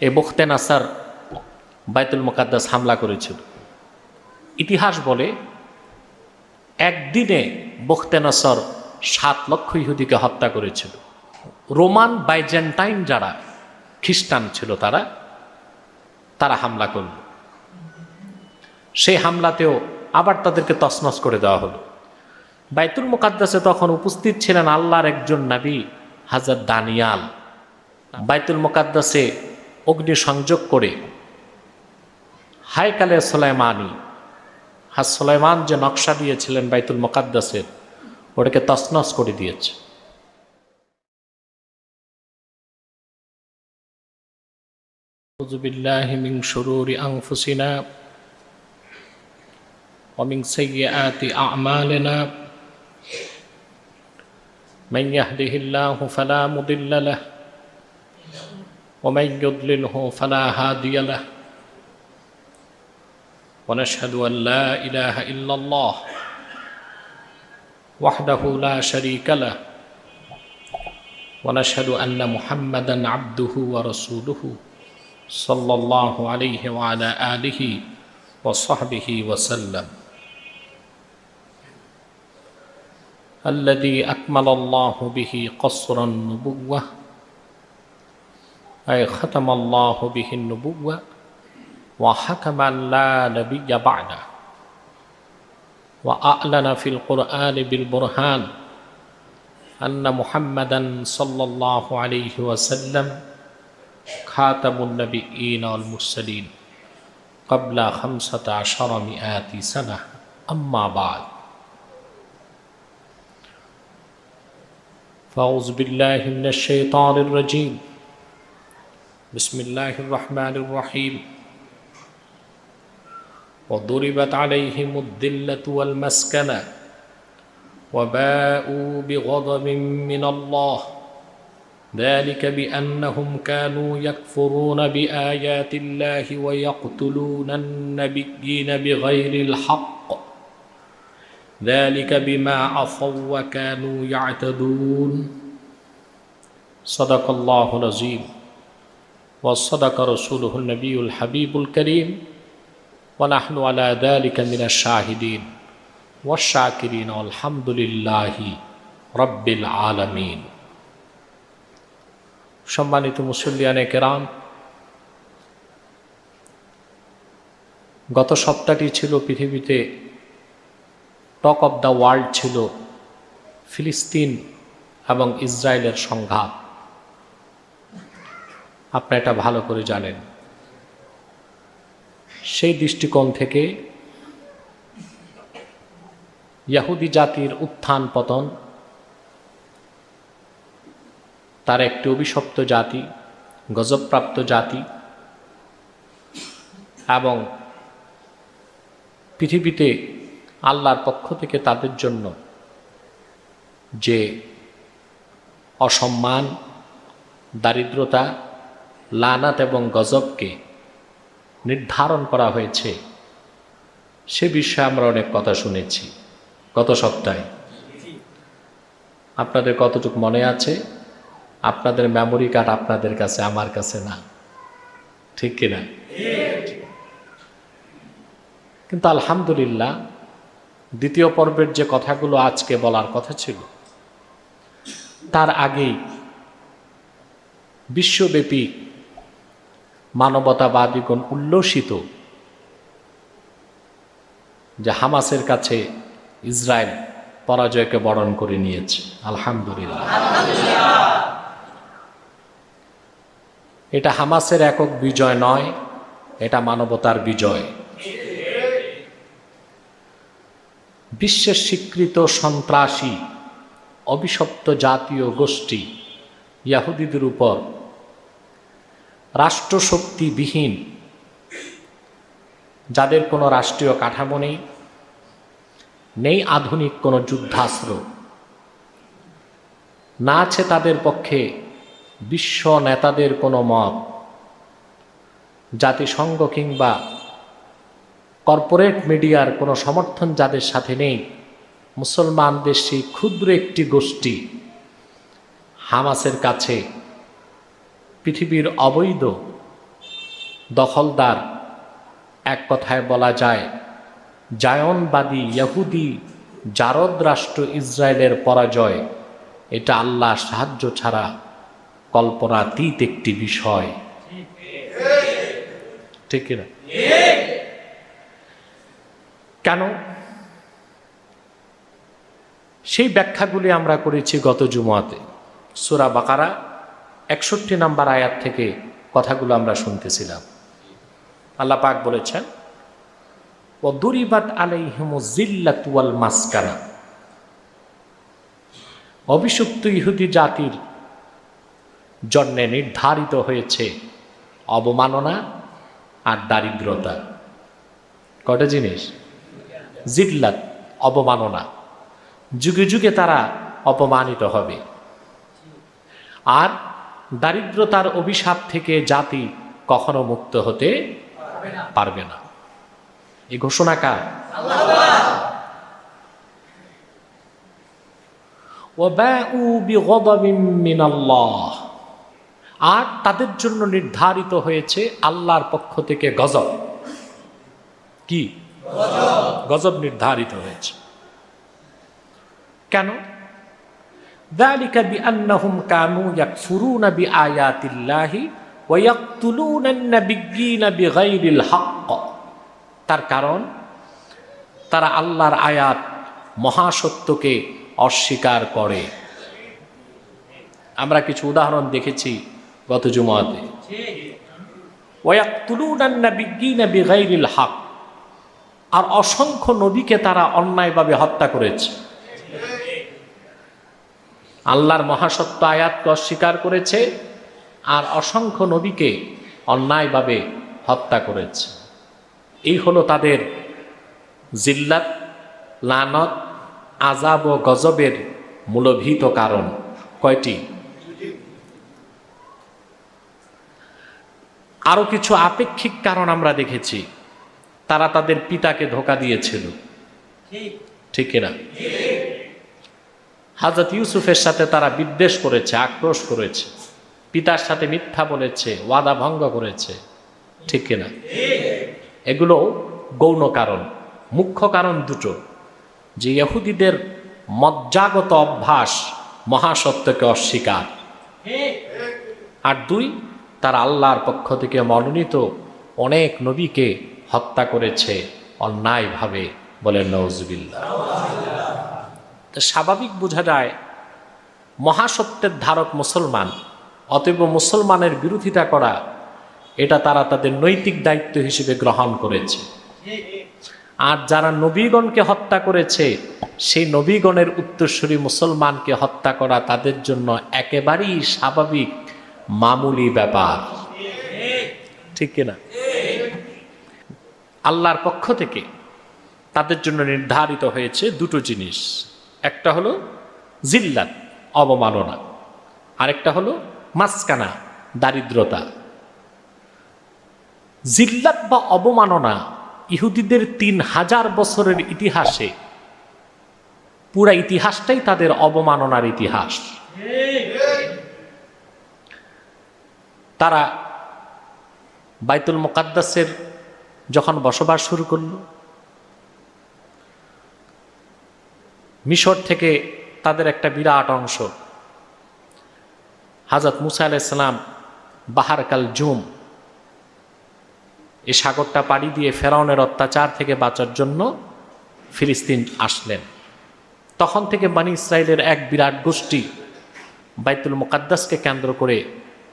এই বখতে নাসার বাইতুল মুকাদ্দাস হামলা করেছিল। ইতিহাস বলে একদিনে বখতে নাসর 7 লক্ষ ইহুদিকে হত্যা করেছিল। রোমান বাইজেন্টাইন যারা খ্রিস্টান ছিল তারা হামলা করল। সেই হামলাতেও আবার তাদেরকে তছনছ করে দেওয়া হলো। বাইতুল মুকাদ্দাসে তখন উপস্থিত ছিলেন আল্লাহর একজন নবী হযরত দানিয়াল। বাইতুল মুকাদ্দাসে অগ্নি সংযোগ করে হায়কালে সুলাইমানি, সুলাইমান যে নকশা দিয়েছিলেন বাইতুল মুকাদ্দাসের, ওটাকে তছনছ করে দিয়েছে। আউযু বিল্লাহি মিন শুরুরি আনফুসিনা ওয়া মিন সাইয়্যাতি আ'মালিনা মান ইয়াহদিহিল্লাহু ফালা মুদিল্লা লাহু ওয়া মান ইউদ্লিলহু ফালা হাদিয়া লাহু ওয়া নাশহাদু আন লা ইলাহা ইল্লাল্লাহ ওয়াহদাহু লা শারীকা লাহু ওয়া নাশহাদু আন্না মুহাম্মাদান আবদুহু ওয়া রাসূলুহু সাল্লাল্লাহু আলাইহি ওয়া আলা আলিহি ওয়া সাহবিহি ওয়া সাল্লাম। الذي أكمل الله به قصر النبوة أي ختم الله به النبوة وحكم أن لا نبي بعده وأعلن في القرآن بالبرهان أن محمدا صلى الله عليه وسلم خاتم النبيين والمرسلين قبل 1500 سنة. أما بعد، فأعوذ بالله من الشيطان الرجيم. بسم الله الرحمن الرحيم. وضربت عليهم الذلة والمسكنة وباءوا بغضب من الله ذلك بأنهم كانوا يكفرون بآيات الله ويقتلون النبيين بغير الحق ذلك بما عصوا وكانوا يعتدون. صدق الله العظيم وصدق رسوله النبي الحبيب الكريم ونحن على ذلك من الشاهدين والشاكرين والحمد لله رب العالمين. সম্মানিত মুসল্লিয়ানে কেরাম, গত সপ্তাহটি ছিল পৃথিবীতে টক অব দ্য ওয়ার্ল্ড, ছিল ফিলিস্তিন এবং ইসরায়েলের সংঘাত। আপনারা এটা ভালো করে জানেন। সেই দৃষ্টিকোণ থেকে ইহুদি জাতির উত্থান পতন, তার একটি অভিশপ্ত জাতি, গজবপ্রাপ্ত জাতি, এবং পৃথিবীতে আল্লাহর পক্ষ থেকে তাদের জন্য যে অসম্মান, দারিদ্রতা, লানাত এবং গজবকে নির্ধারণ করা হয়েছে, সে বিষয়ে আমরা অনেক কথা শুনেছি গত সপ্তাহে। আপনাদের কতটুকু মনে আছে? আপনাদের মেমোরি কার্ড আপনাদের কাছে, আমার কাছে না, ঠিক কিনা? কিন্তু আলহামদুলিল্লাহ, দ্বিতীয় পর্বের যে কথাগুলো আজকে বলার কথা ছিল, তার আগেই বিশ্বব্যাপী মানবতাবাদীগণ উল্লসিত যে হামাসের কাছে ইসরায়েল পরাজয়কে বরণ করে নিয়েছে। আলহামদুলিল্লাহ, এটা হামাসের একক বিজয় নয়, এটা মানবতার বিজয়। বিশ্বের স্বীকৃত সন্ত্রাসী অভিশপ্ত জাতীয় গোষ্ঠী ইহুদিদের উপর রাষ্ট্রশক্তিবিহীন, যাদের কোনো রাষ্ট্রীয় কাঠামো নেই, নেই আধুনিক কোনো যুদ্ধাস্ত্র, না আছে তাদের পক্ষে বিশ্ব নেতাদের কোনো মত, জাতিসংঘ কিংবা কর্পোরেট মিডিয়ার কোনো সমর্থন যাদের সাথে নেই, মুসলমানদের সেই ক্ষুদ্র একটি গোষ্ঠী হামাসের কাছে পৃথিবীর অবৈধ দখলদার, এক কথায় বলা যায় জায়নবাদী ইহুদি জারদ রাষ্ট্র ইসরায়েলের পরাজয়, এটা আল্লাহর সাহায্য ছাড়া কল্পনাতীত একটি বিষয়। ঠিক না? কেন? সেই ব্যাখ্যাগুলি আমরা করেছি গত জুমাতে। সূরা বাকারা 61 নম্বর আয়াত থেকে কথাগুলো আমরা শুনতেছিলাম। আল্লাহ পাক বলেছেন, ওয়াদুরিবাত আলাইহিমুজ জিল্লাতু ওয়াল মাসকানা, অভিষিক্ত ইহুদি জাতির জন্যে নির্ধারিত হয়েছে অবমাননা আর দারিদ্রতা। কয়টা জিনিস? জিল্লাত, অবমাননা, যুগে যুগে তারা অপমানিত হবে, আর দারিদ্রতার অভিশাপ থেকে জাতি কখনো মুক্ত হতে পারবে না। এই ঘোষণা কার? ওয়াবাউ বিগদাবিন মিনাল্লাহ, আর তাদের জন্য নির্ধারিত হয়েছে আল্লাহর পক্ষ থেকে গজব। কি গজব নির্ধারিত হয়েছে? কেন? যালিকা বিআন্নাহুম কানু ইয়াকফুরুনা বিআয়াতিল্লাহি ওয়া ইয়াকতুলুনান নাবিয়্যিনা বিগাইরিল হক। তার কারণ তারা আল্লাহর আয়াত মহাসত্যকে অস্বীকার করে। আমরা কিছু উদাহরণ দেখেছি গত জুমাতে। ওয়া ইয়াকতুলুনান নাবিয়্যিনা বিগাইরিল হক, আর অসংখ্য নবীকে তারা অন্যায়ভাবে হত্যা করেছে। আল্লাহর মহাসত্য আয়াতকে অস্বীকার করেছে, আর অসংখ্য নবীকে অন্যায়ভাবে হত্যা করেছে। এই হলো তাদের জিল্লাত, লানত, আযাব ও গজবের মূলভূত কারণ। কয়টি? আরো কিছু আপেক্ষিক কারণ আমরা দেখেছি। তারা তাদের পিতাকে ধোঁকা দিয়েছিল, ঠিক কিনা? হযরত ইউসুফের সাথে তারা বিদ্বেষ করেছে, আক্রোশ করেছে, পিতার সাথে মিথ্যা বলেছে, ওয়াদা ভঙ্গ করেছে, ঠিক কিনা? এগুলো গৌণ কারণ। মুখ্য কারণ দুটো, যে ইহুদিদের মজ্জাগত অভ্যাস মহাসত্যকে অস্বীকার, আর দুই, তারা আল্লাহর পক্ষ থেকে মনোনীত অনেক নবীকে হত্যা করেছে অন্যায়ভাবে। বলেন নাউজুবিল্লাহ। স্বাভাবিক বোঝা যায় মহাসত্যের ধারক মুসলমান, অতএব মুসলমানের বিরোধিতা করা এটা তারা তাদের নৈতিক দায়িত্ব হিসেবে গ্রহণ করেছে। আর যারা নবীগণকে হত্যা করেছে, সেই নবীগণের উত্তরসূরি মুসলমানকে হত্যা করা তাদের জন্য একেবারেই স্বাভাবিক মামুলি ব্যাপার, ঠিক কিনা? আল্লাহর পক্ষ থেকে তাদের জন্য নির্ধারিত হয়েছে দুটো জিনিস। একটা হলো জিল্লাত, অবমাননা, আরেকটা হলো মাসকানা, দারিদ্রতা। জিল্লাত বা অবমাননা ইহুদিদের 3000 বছরের ইতিহাসে, পুরা ইতিহাসটাই তাদের অবমাননার ইতিহাস। তারা বাইতুল মুকাদ্দাসের যখন বসবাস শুরু করল, মিশর থেকে তাদের একটা বিরাট অংশ, হযরত মুসা আলাইহিস সালাম বাহার কাল জুম, এই সাগরটা পাড়ি দিয়ে ফেরাউনের অত্যাচার থেকে বাঁচার জন্য ফিলিস্তিন আসলেন। তখন থেকে বনী ইসরায়েলের এক বিরাট গোষ্ঠী বাইতুল মুকাদ্দাসকে কেন্দ্র করে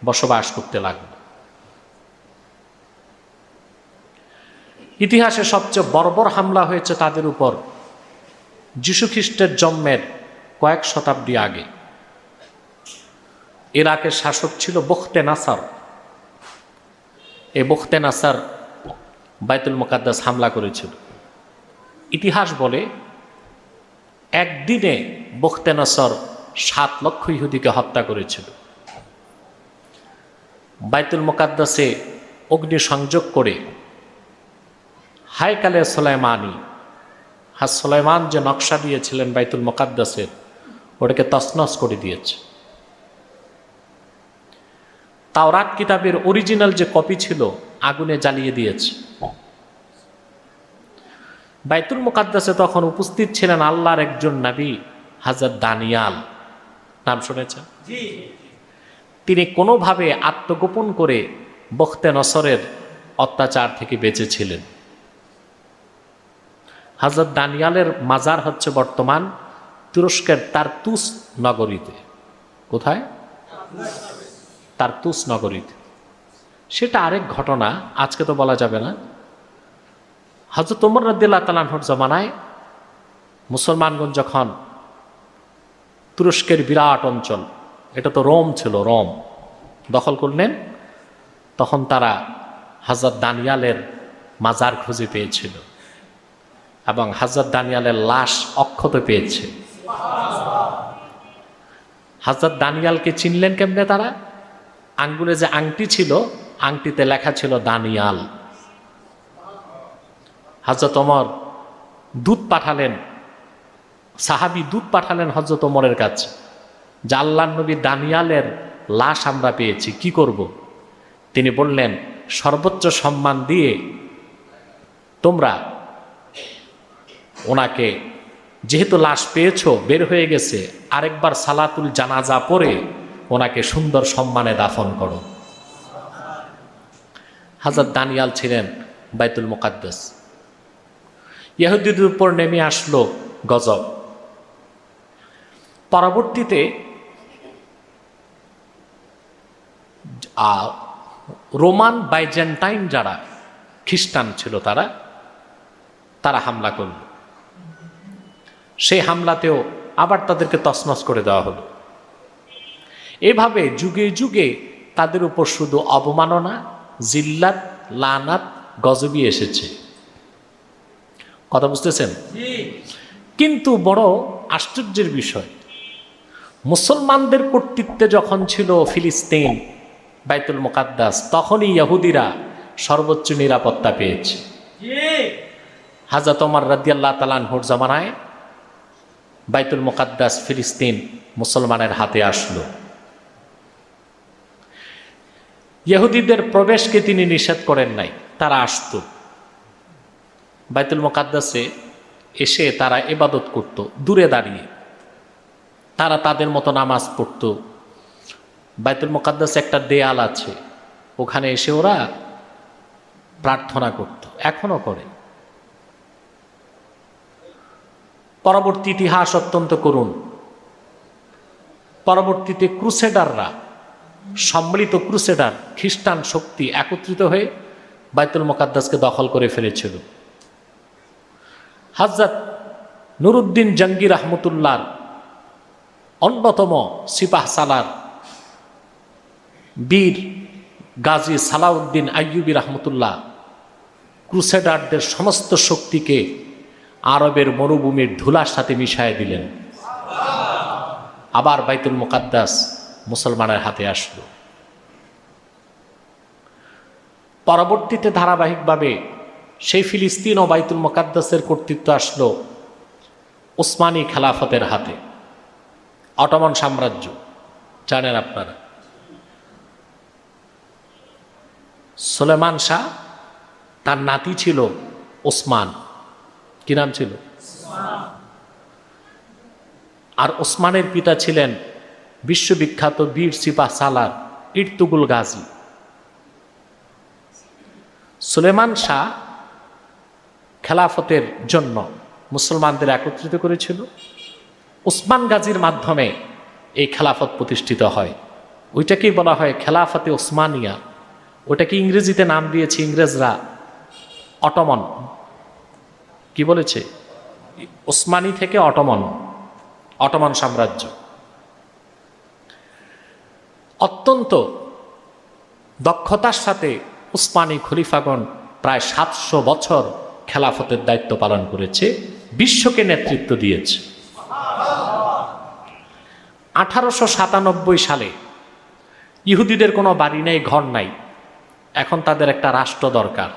বসবাস করতে লাগল। ইতিহাসে সবচেয়ে বর্বর হামলা হয়েছে তাদের উপর যীশু খ্রিস্টের জন্মের কয়েক শতাব্দী আগে। ইরাকের শাসক ছিল বখতে নাসার। এই বখতে নাসার বাইতুল মুকাদ্দাস হামলা করেছিল। ইতিহাস বলে একদিনে বখতে নাসার 7 লক্ষ ইহুদিকে হত্যা করেছিল। বাইতুল মুকাদ্দাসে অগ্নি সংযোগ করে হায়কালে সুলাইমানি, সুলাইমান যে নকশা দিয়েছিলেন বাইতুল মুকাদ্দাসের, ওটাকে তছনছ করে দিয়েছে। তাওরাত কিতাবের অরিজিনাল যে কপি ছিল, আগুনে জ্বালিয়ে দিয়েছে। বাইতুল মুকাদ্দাসে তখন উপস্থিত ছিলেন আল্লাহর একজন নবী হযরত দানিয়াল, নাম শুনেছেন? তিনি কোনোভাবে আত্মগোপন করে বখতে নসরের অত্যাচার থেকে বেঁচেছিলেন। হযরত দানিয়ালের মাজার হচ্ছে বর্তমান তুরস্কের তারতুস নগরীতে। কোথায়? তারতুস নগরীতে। সেটা আরেক ঘটনা, আজকে তো বলা যাবে না। হযরত ওমর রাদিয়াল্লাহু তাআলা আনহুর জামানায় মুসলমানগণ যখন তুরস্কের বিরাট অঞ্চল, এটা তো রোম ছিল, রোম দখল করলেন, তখন তারা হযরত দানিয়ালের মাজার খুঁজে পেয়েছিল এবং হযরত দানিয়ালের লাশ অক্ষত পেয়েছে। হযরত দানিয়ালকে চিনলেন কেমনে তারা? আঙ্গুলে যে আংটি ছিল, আংটিতে লেখা ছিল দানিয়াল। হযরত ওমর দূত পাঠালেন, সাহাবী দূত পাঠালেন হযরত ওমরের কাছে, যে আল্লাহর নবী দানিয়ালের লাশ আমরা পেয়েছি, কি করব? তিনি বললেন, সর্বোচ্চ সম্মান দিয়ে তোমরা ওনাকে, যেহেতু লাশ পেয়েছো, বের হয়ে গেছে, আরেকবার সালাতুল জানাজা পড়ে ওনাকে সুন্দর সম্মানে দাফন করো। হযরত দানিয়াল ছিলেন বাইতুল মুকাদ্দাস। ইহুদিদের উপর নেমে আসলো গজব। পরবর্তীতে রোমান বাইজেন্টাইন যারা খ্রিস্টান ছিল তারা হামলা করল। সেই হামলাতেও আবার তাদেরকে তছনছ করে দেওয়া হলো। এভাবে যুগে যুগে তাদের উপর শুধু অবমাননা, জিল্লাত, লানাত, গজবই এসেছে। কথা বুঝতেছেন? কিন্তু বড় আশ্চর্যের বিষয়, মুসলমানদের কর্তৃত্বে যখন ছিল ফিলিস্তিন, বাইতুল মুকাদ্দাস, তখনই ইহুদিরা সর্বোচ্চ নিরাপত্তা পেয়েছে। হযরত ওমর রাদিয়াল্লাহু তাআলা আনহুর জামানায় বাইতুল মুকাদ্দাস, ফিলিস্তিন মুসলমানের হাতে আসলো। ইহুদিদের প্রবেশকে তিনি নিষেধ করেন নাই, তারা আসতো বাইতুল মুকাদ্দাসে, এসে তারা ইবাদত করত দূরে দাঁড়িয়ে, তারা তাদের মতো নামাজ পড়ত। বাইতুল মুকাদ্দাসে একটা দেয়াল আছে, ওখানে এসে ওরা প্রার্থনা করত, এখনো করে। পরবর্তী ইতিহাস অত্যন্ত করুণ। পরবর্তীতে ক্রুসেডাররা, সম্মিলিত ক্রুসেডার খ্রিস্টান শক্তি একত্রিত হয়ে বাইতুল মুকাদ্দাসকে দখল করে ফেলেছিল। হযরত নুরুদ্দিন জঙ্গি রহমতুল্লাহর অন্যতম সিপাহ সালার বীর গাজী সালাউদ্দিন আইয়ুবী রহমতুল্লাহ ক্রুসেডারদের সমস্ত শক্তিকে আরবের মরুভূমির ধুলার সাথে মিশায় দিলেন। আবার বাইতুল মুকাদ্দাস মুসলমানের হাতে আসলো। পরবর্তীতে ধারাবাহিকভাবে সেই ফিলিস্তিন ও বাইতুল মুকাদ্দাসের কর্তৃত্ব আসলো উসমানী খেলাফতের হাতে। অটোমান সাম্রাজ্য জানেন আপনারা, সুলেমান শাহ, তার নাতি ছিল ওসমান। কি নাম ছিল? আর ওসমানের পিতা ছিলেন বিশ্ববিখ্যাত বীর সিপাহ সালার ইরতুগুল গাজী। সুলেমান শাহ খেলাফতের জন্য মুসলমানদের একত্রিত করেছিল। ওসমান গাজীর মাধ্যমে এই খেলাফত প্রতিষ্ঠিত হয়। ওইটাকেই বলা হয় খেলাফতে ওসমানিয়া। ওটাকে ইংরেজিতে নাম দিয়েছে ইংরেজরা অটোমান। কি বলেছে? ওসমানী থেকে অটোমান, অটোমান সাম্রাজ্য। অত্যন্ত দক্ষতার সাথে উসমানী খলিফাগণ প্রায় 700 বছর খেলাফতের দায়িত্ব পালন করেছে, বিশ্বকে নেতৃত্ব দিয়েছে। 1897 সালে ইহুদিদের কোনো বাড়ি নেই, ঘর নাই, এখন তাদের একটা রাষ্ট্র দরকার।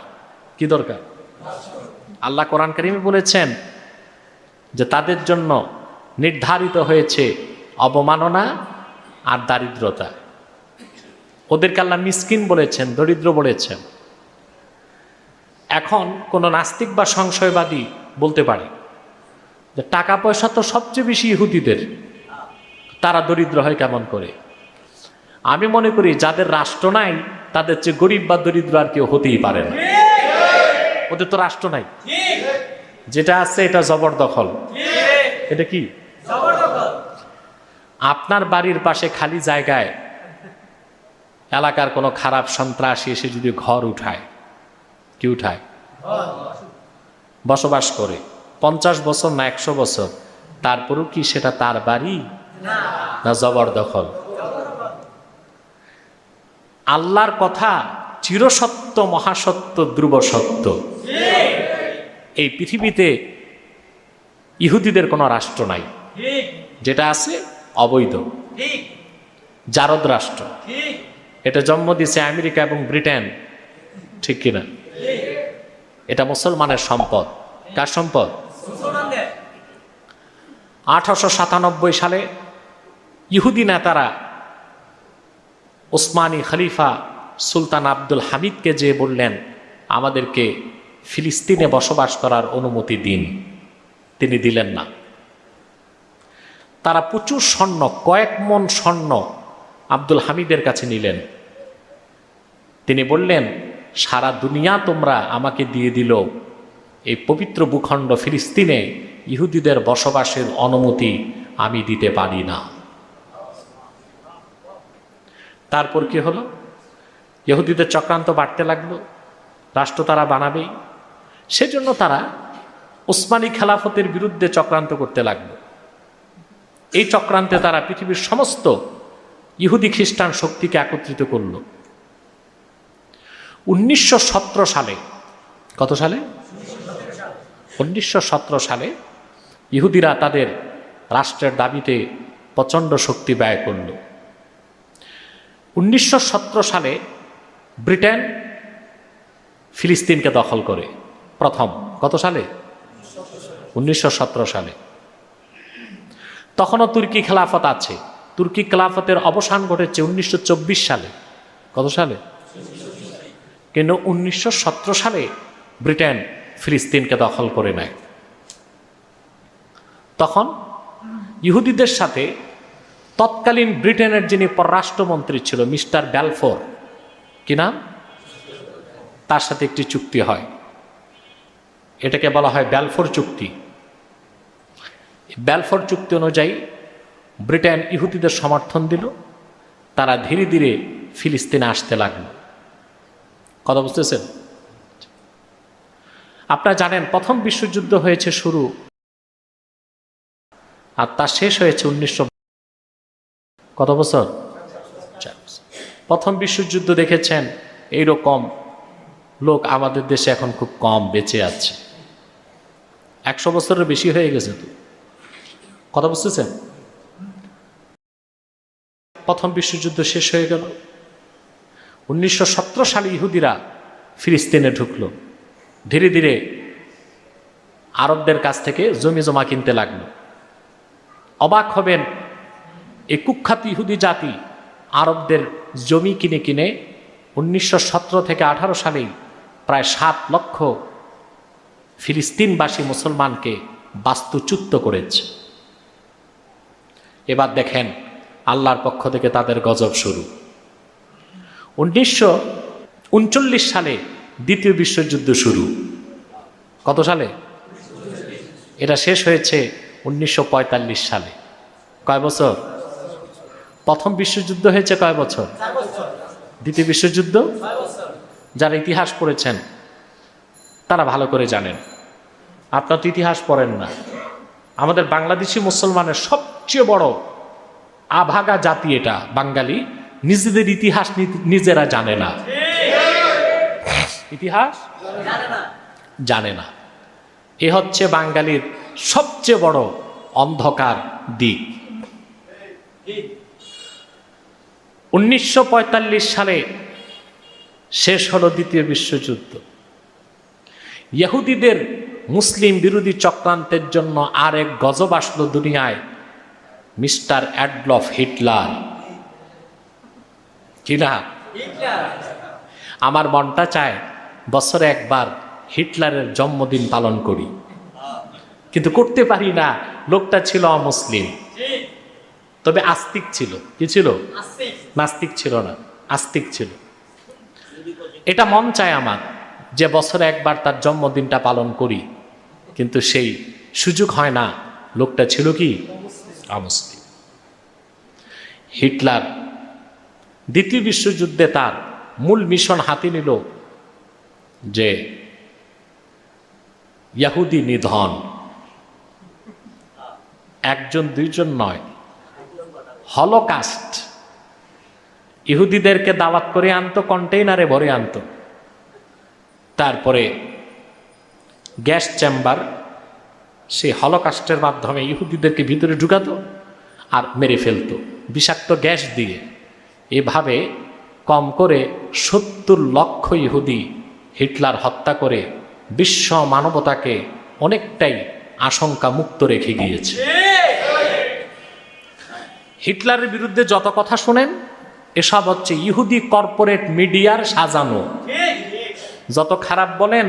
কি দরকার? আল্লাহ কোরআন কারীমে বলেছেন যে তাদের জন্য নির্ধারিত হয়েছে অবমাননা আর দারিদ্রতা। ওদেরকে আল্লাহ মিসকিন বলেছেন, দরিদ্র বলেছেন। এখন কোনো নাস্তিক বা সংশয়বাদী বলতে পারে যে টাকা পয়সা তো সবচেয়ে বেশি ইহুদিদের, তারা দরিদ্র হয় কেমন করে? আমি মনে করি যাদের রাষ্ট্র নাই তাদের চেয়ে গরিব বা দরিদ্র আর কেউ হতেই পারে না। ওদের তো রাষ্ট্র নাই, যেটা আছে এটা জবরদখল। এটা কি আপনার বাড়ির পাশে খালি জায়গায় এলাকার কোনো খারাপ সন্ত্রাসী এসে যদি ঘর উঠায়, কি উঠায়? বসবাস করে 50 বছর না 100 বছর, তারপরও কি সেটা তার বাড়ি না জবরদখল? আল্লাহর কথা চিরসত্য, মহাসত্য, ধ্রুব সত্য। এই পৃথিবীতে ইহুদিদের কোনো রাষ্ট্র নাই, যেটা আছে অবৈধ জারদ রাষ্ট্র। এটা জন্ম দিয়েছে আমেরিকা এবং ব্রিটেন, ঠিক কিনা? এটা মুসলমানের সম্পদ। কার সম্পদ? 1897 সালে ইহুদি নেতারা ওসমানী খলিফা সুলতান আব্দুল হামিদকে যে বললেন আমাদেরকে ফিলিস্তিনে বসবাস করার অনুমতি দিন, তিনি দিলেন না। তারা প্রচুর স্বর্ণ, কয়েক মণ স্বর্ণ আব্দুল হামিদের কাছে নিলেন। তিনি বললেন সারা দুনিয়া তোমরা আমাকে দিয়ে দিল, এই পবিত্র ভূখণ্ড ফিলিস্তিনে ইহুদিদের বসবাসের অনুমতি আমি দিতে পারি না। তারপর কি হলো? ইহুদিদের চক্রান্ত বাড়তে লাগলো, রাষ্ট্র তারা বানাবেই। সেজন্য তারা ওসমানী খেলাফতের বিরুদ্ধে চক্রান্ত করতে লাগলো। এই চক্রান্তে তারা পৃথিবীর সমস্ত ইহুদি খ্রিস্টান শক্তিকে একত্রিত করল। 1917 সালে, কত সালে? 1917 সালে ইহুদিরা তাদের রাষ্ট্রের দাবিতে প্রচণ্ড শক্তি ব্যয় করল। 1917 সালে ব্রিটেন ফিলিস্তিনকে দখল করে প্রথম। কত সালে? 1917 সালে। তখনও তুর্কি খেলাফত আছে। তুর্কি খেলাফতের অবসান ঘটেছে 1924 সালে। কত সালে? কিন্তু 1917 সালে ব্রিটেন ফিলিস্তিনকে দখল করে নেয়। তখন ইহুদিদের সাথে তৎকালীন ব্রিটেনের যিনি পররাষ্ট্রমন্ত্রী ছিল মিস্টার ব্যালফোর, কি নাম? তার সাথে একটি চুক্তি হয়, এটাকে বলা হয় ব্যালফোর চুক্তি। ব্যালফোর চুক্তি অনুযায়ী ব্রিটেন ইহুদিদের সমর্থন দিল, তারা ধীরে ধীরে ফিলিস্তিনে আসতে লাগলো। কথা বুঝতেছেন? আপনারা জানেন প্রথম বিশ্বযুদ্ধ হয়েছে শুরু, আর তা শেষ হয়েছে 1900 কত বছর? প্রথম বিশ্বযুদ্ধ দেখেছেন এইরকম লোক আমাদের দেশে এখন খুব কম বেঁচে আছে। 100 বছরের বেশি হয়ে গেছে তো। কথা বুঝতেছেন? প্রথম বিশ্বযুদ্ধ শেষ হয়ে গেল। 1917 সালে ইহুদিরা ফিলিস্তিনে ঢুকলো, ধীরে ধীরে আরবদের কাছ থেকে জমি জমা কিনতে লাগলো। অবাক হবেন, এই কুখ্যাত ইহুদি জাতি আরবদের জমি কিনে কিনে 1917 থেকে 18 সালেই প্রায় 7 লক্ষ ফিলিস্তিনবাসী মুসলমানকে বাস্তুচ্যুত করেছে। এবার দেখেন আল্লাহর পক্ষ থেকে তাদের গজব শুরু। 1939 সালে দ্বিতীয় বিশ্বযুদ্ধ শুরু। কত সালে? এটা শেষ হয়েছে 1945 সালে। কয় বছর? প্রথম বিশ্বযুদ্ধ হয়েছে কয় বছর? দ্বিতীয় বিশ্বযুদ্ধ যারা ইতিহাস পড়েছেন তারা ভালো করে জানেন। আপনার তো ইতিহাস পড়েন না। আমাদের বাংলাদেশি মুসলমানের সবচেয়ে বড় আভাগা জাতি এটা বাঙালি, নিজেদের ইতিহাস নিজেরা জানে না। ইতিহাস জানে না, এ হচ্ছে বাঙালির সবচেয়ে বড় অন্ধকার দিক। 1945 সালে শেষ হলো দ্বিতীয় বিশ্বযুদ্ধ। ইহুদিদের মুসলিম বিরোধী চক্রান্তের জন্য আরেক গজব আসলো দুনিয়ায়, মিস্টার অ্যাডলফ হিটলার। কি না? আমার মনটা চায় বছরে একবার হিটলারের জন্মদিন পালন করি, কিন্তু করতে পারি না। লোকটা ছিল অমুসলিম, তবে আস্তিক ছিল। কি ছিল? নাস্তিক ছিল না, আস্তিক ছিল। এটা মন চায় আমার যে বছরে একবার তার জন্মদিনটা পালন করি, কিন্তু সেই সুযোগ হয় না। লোকটা ছিল কি? অমুসলিম। হিটলার দ্বিতীয় বিশ্বযুদ্ধে তার মূল মিশন হাতে নিল যে ইহুদি নিধন। একজন দুইজন নয়, হলোকাস্ট। ইহুদিদেরকে দাওয়াত করে আনতো, কন্টেইনারে ভরে আনতো, তারপরে গ্যাস চেম্বার, সেই হলোকাস্টের মাধ্যমে ইহুদিদেরকে ভিতরে ঢুকাতো আর মেরে ফেলতো বিষাক্ত গ্যাস দিয়ে। এভাবে কম করে 70 লক্ষ ইহুদি হিটলার হত্যা করে বিশ্ব মানবতাকে অনেকটাই আশঙ্কা মুক্ত রেখে গিয়েছে। হিটলারের বিরুদ্ধে যত কথা শোনেন, এসব হচ্ছে ইহুদি কর্পোরেট মিডিয়ার সাজানো। যত খারাপ বলেন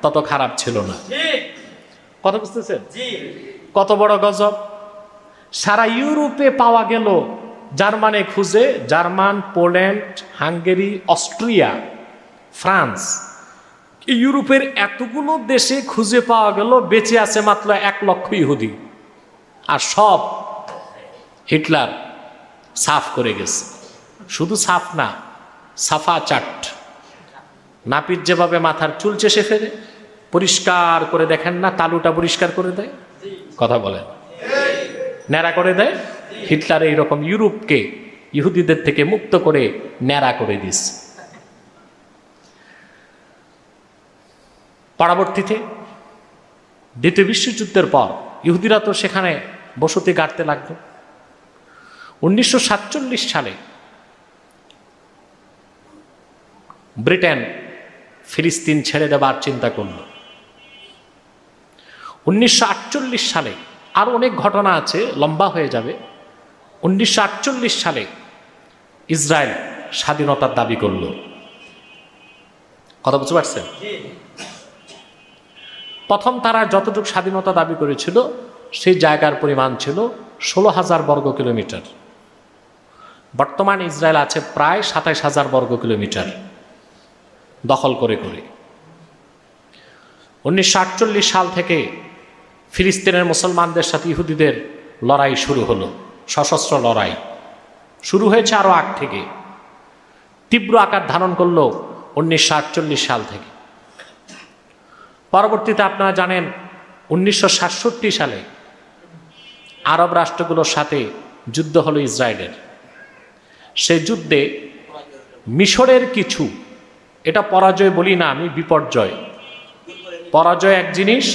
তত খারাপ ছিল না। কথা বুঝতেছেন? কত বড় গজব! সারা ইউরোপে পাওয়া গেল, জার্মানে খুঁজে, German, Poland, Hungary, Austria, France, ইউরোপের এতগুলো দেশে খুঁজে পাওয়া গেল বেঁচে আছে মাত্র 1 লক্ষ ইহুদি। আর সব হিটলার সাফ করে গেছে। শুধু সাফ না, সাফা চাট। নাপিত যেভাবে মাথার চুল চেষে ফেলে পরিষ্কার করে, দেখেন না তালুটা পরিষ্কার করে দেয়? কথা বলেন, ন্যাড়া করে দেয়। হিটলার এইরকম ইউরোপকে ইহুদিদের থেকে মুক্ত করে ন্যাড়া করে দিস। পরবর্তীতে দ্বিতীয় বিশ্বযুদ্ধের পর ইহুদিরা তো সেখানে বসতি গাড়তে লাগলো। 1947 সালে ব্রিটেন ফিলিস্তিন ছেড়ে দেবার চিন্তা করল। 1948 সালে, আরো অনেক ঘটনা আছে, লম্বা হয়ে যাবে। 1948 সালে ইসরায়েল স্বাধীনতার দাবি করল। কথা বুঝতে পারছেন? প্রথম তারা যতটুকু স্বাধীনতা দাবি করেছিল সেই জায়গার পরিমাণ ছিল 16,000 বর্গ কিলোমিটার। বর্তমান ইসরায়েল আছে প্রায় 27,000 বর্গ কিলোমিটার দখল করে করে। 1948 সাল থেকে ফিলিস্তিনের মুসলমানদের সাথে ইহুদিদের লড়াই শুরু হলো, সশস্ত্র লড়াই শুরু হয়েছে আরো আগ থেকে, তীব্র আকার ধারণ করলো 1948 সাল থেকে। পরবর্তীতে আপনারা জানেন 1967 সালে আরব রাষ্ট্রগুলোর সাথে যুদ্ধ হলো ইসরায়েলের। সেই যুদ্ধে মিশরের কিছু, এটা পরাজয় বলি না আমি, বিপর্যয়। পরাজয় এক জিনিস,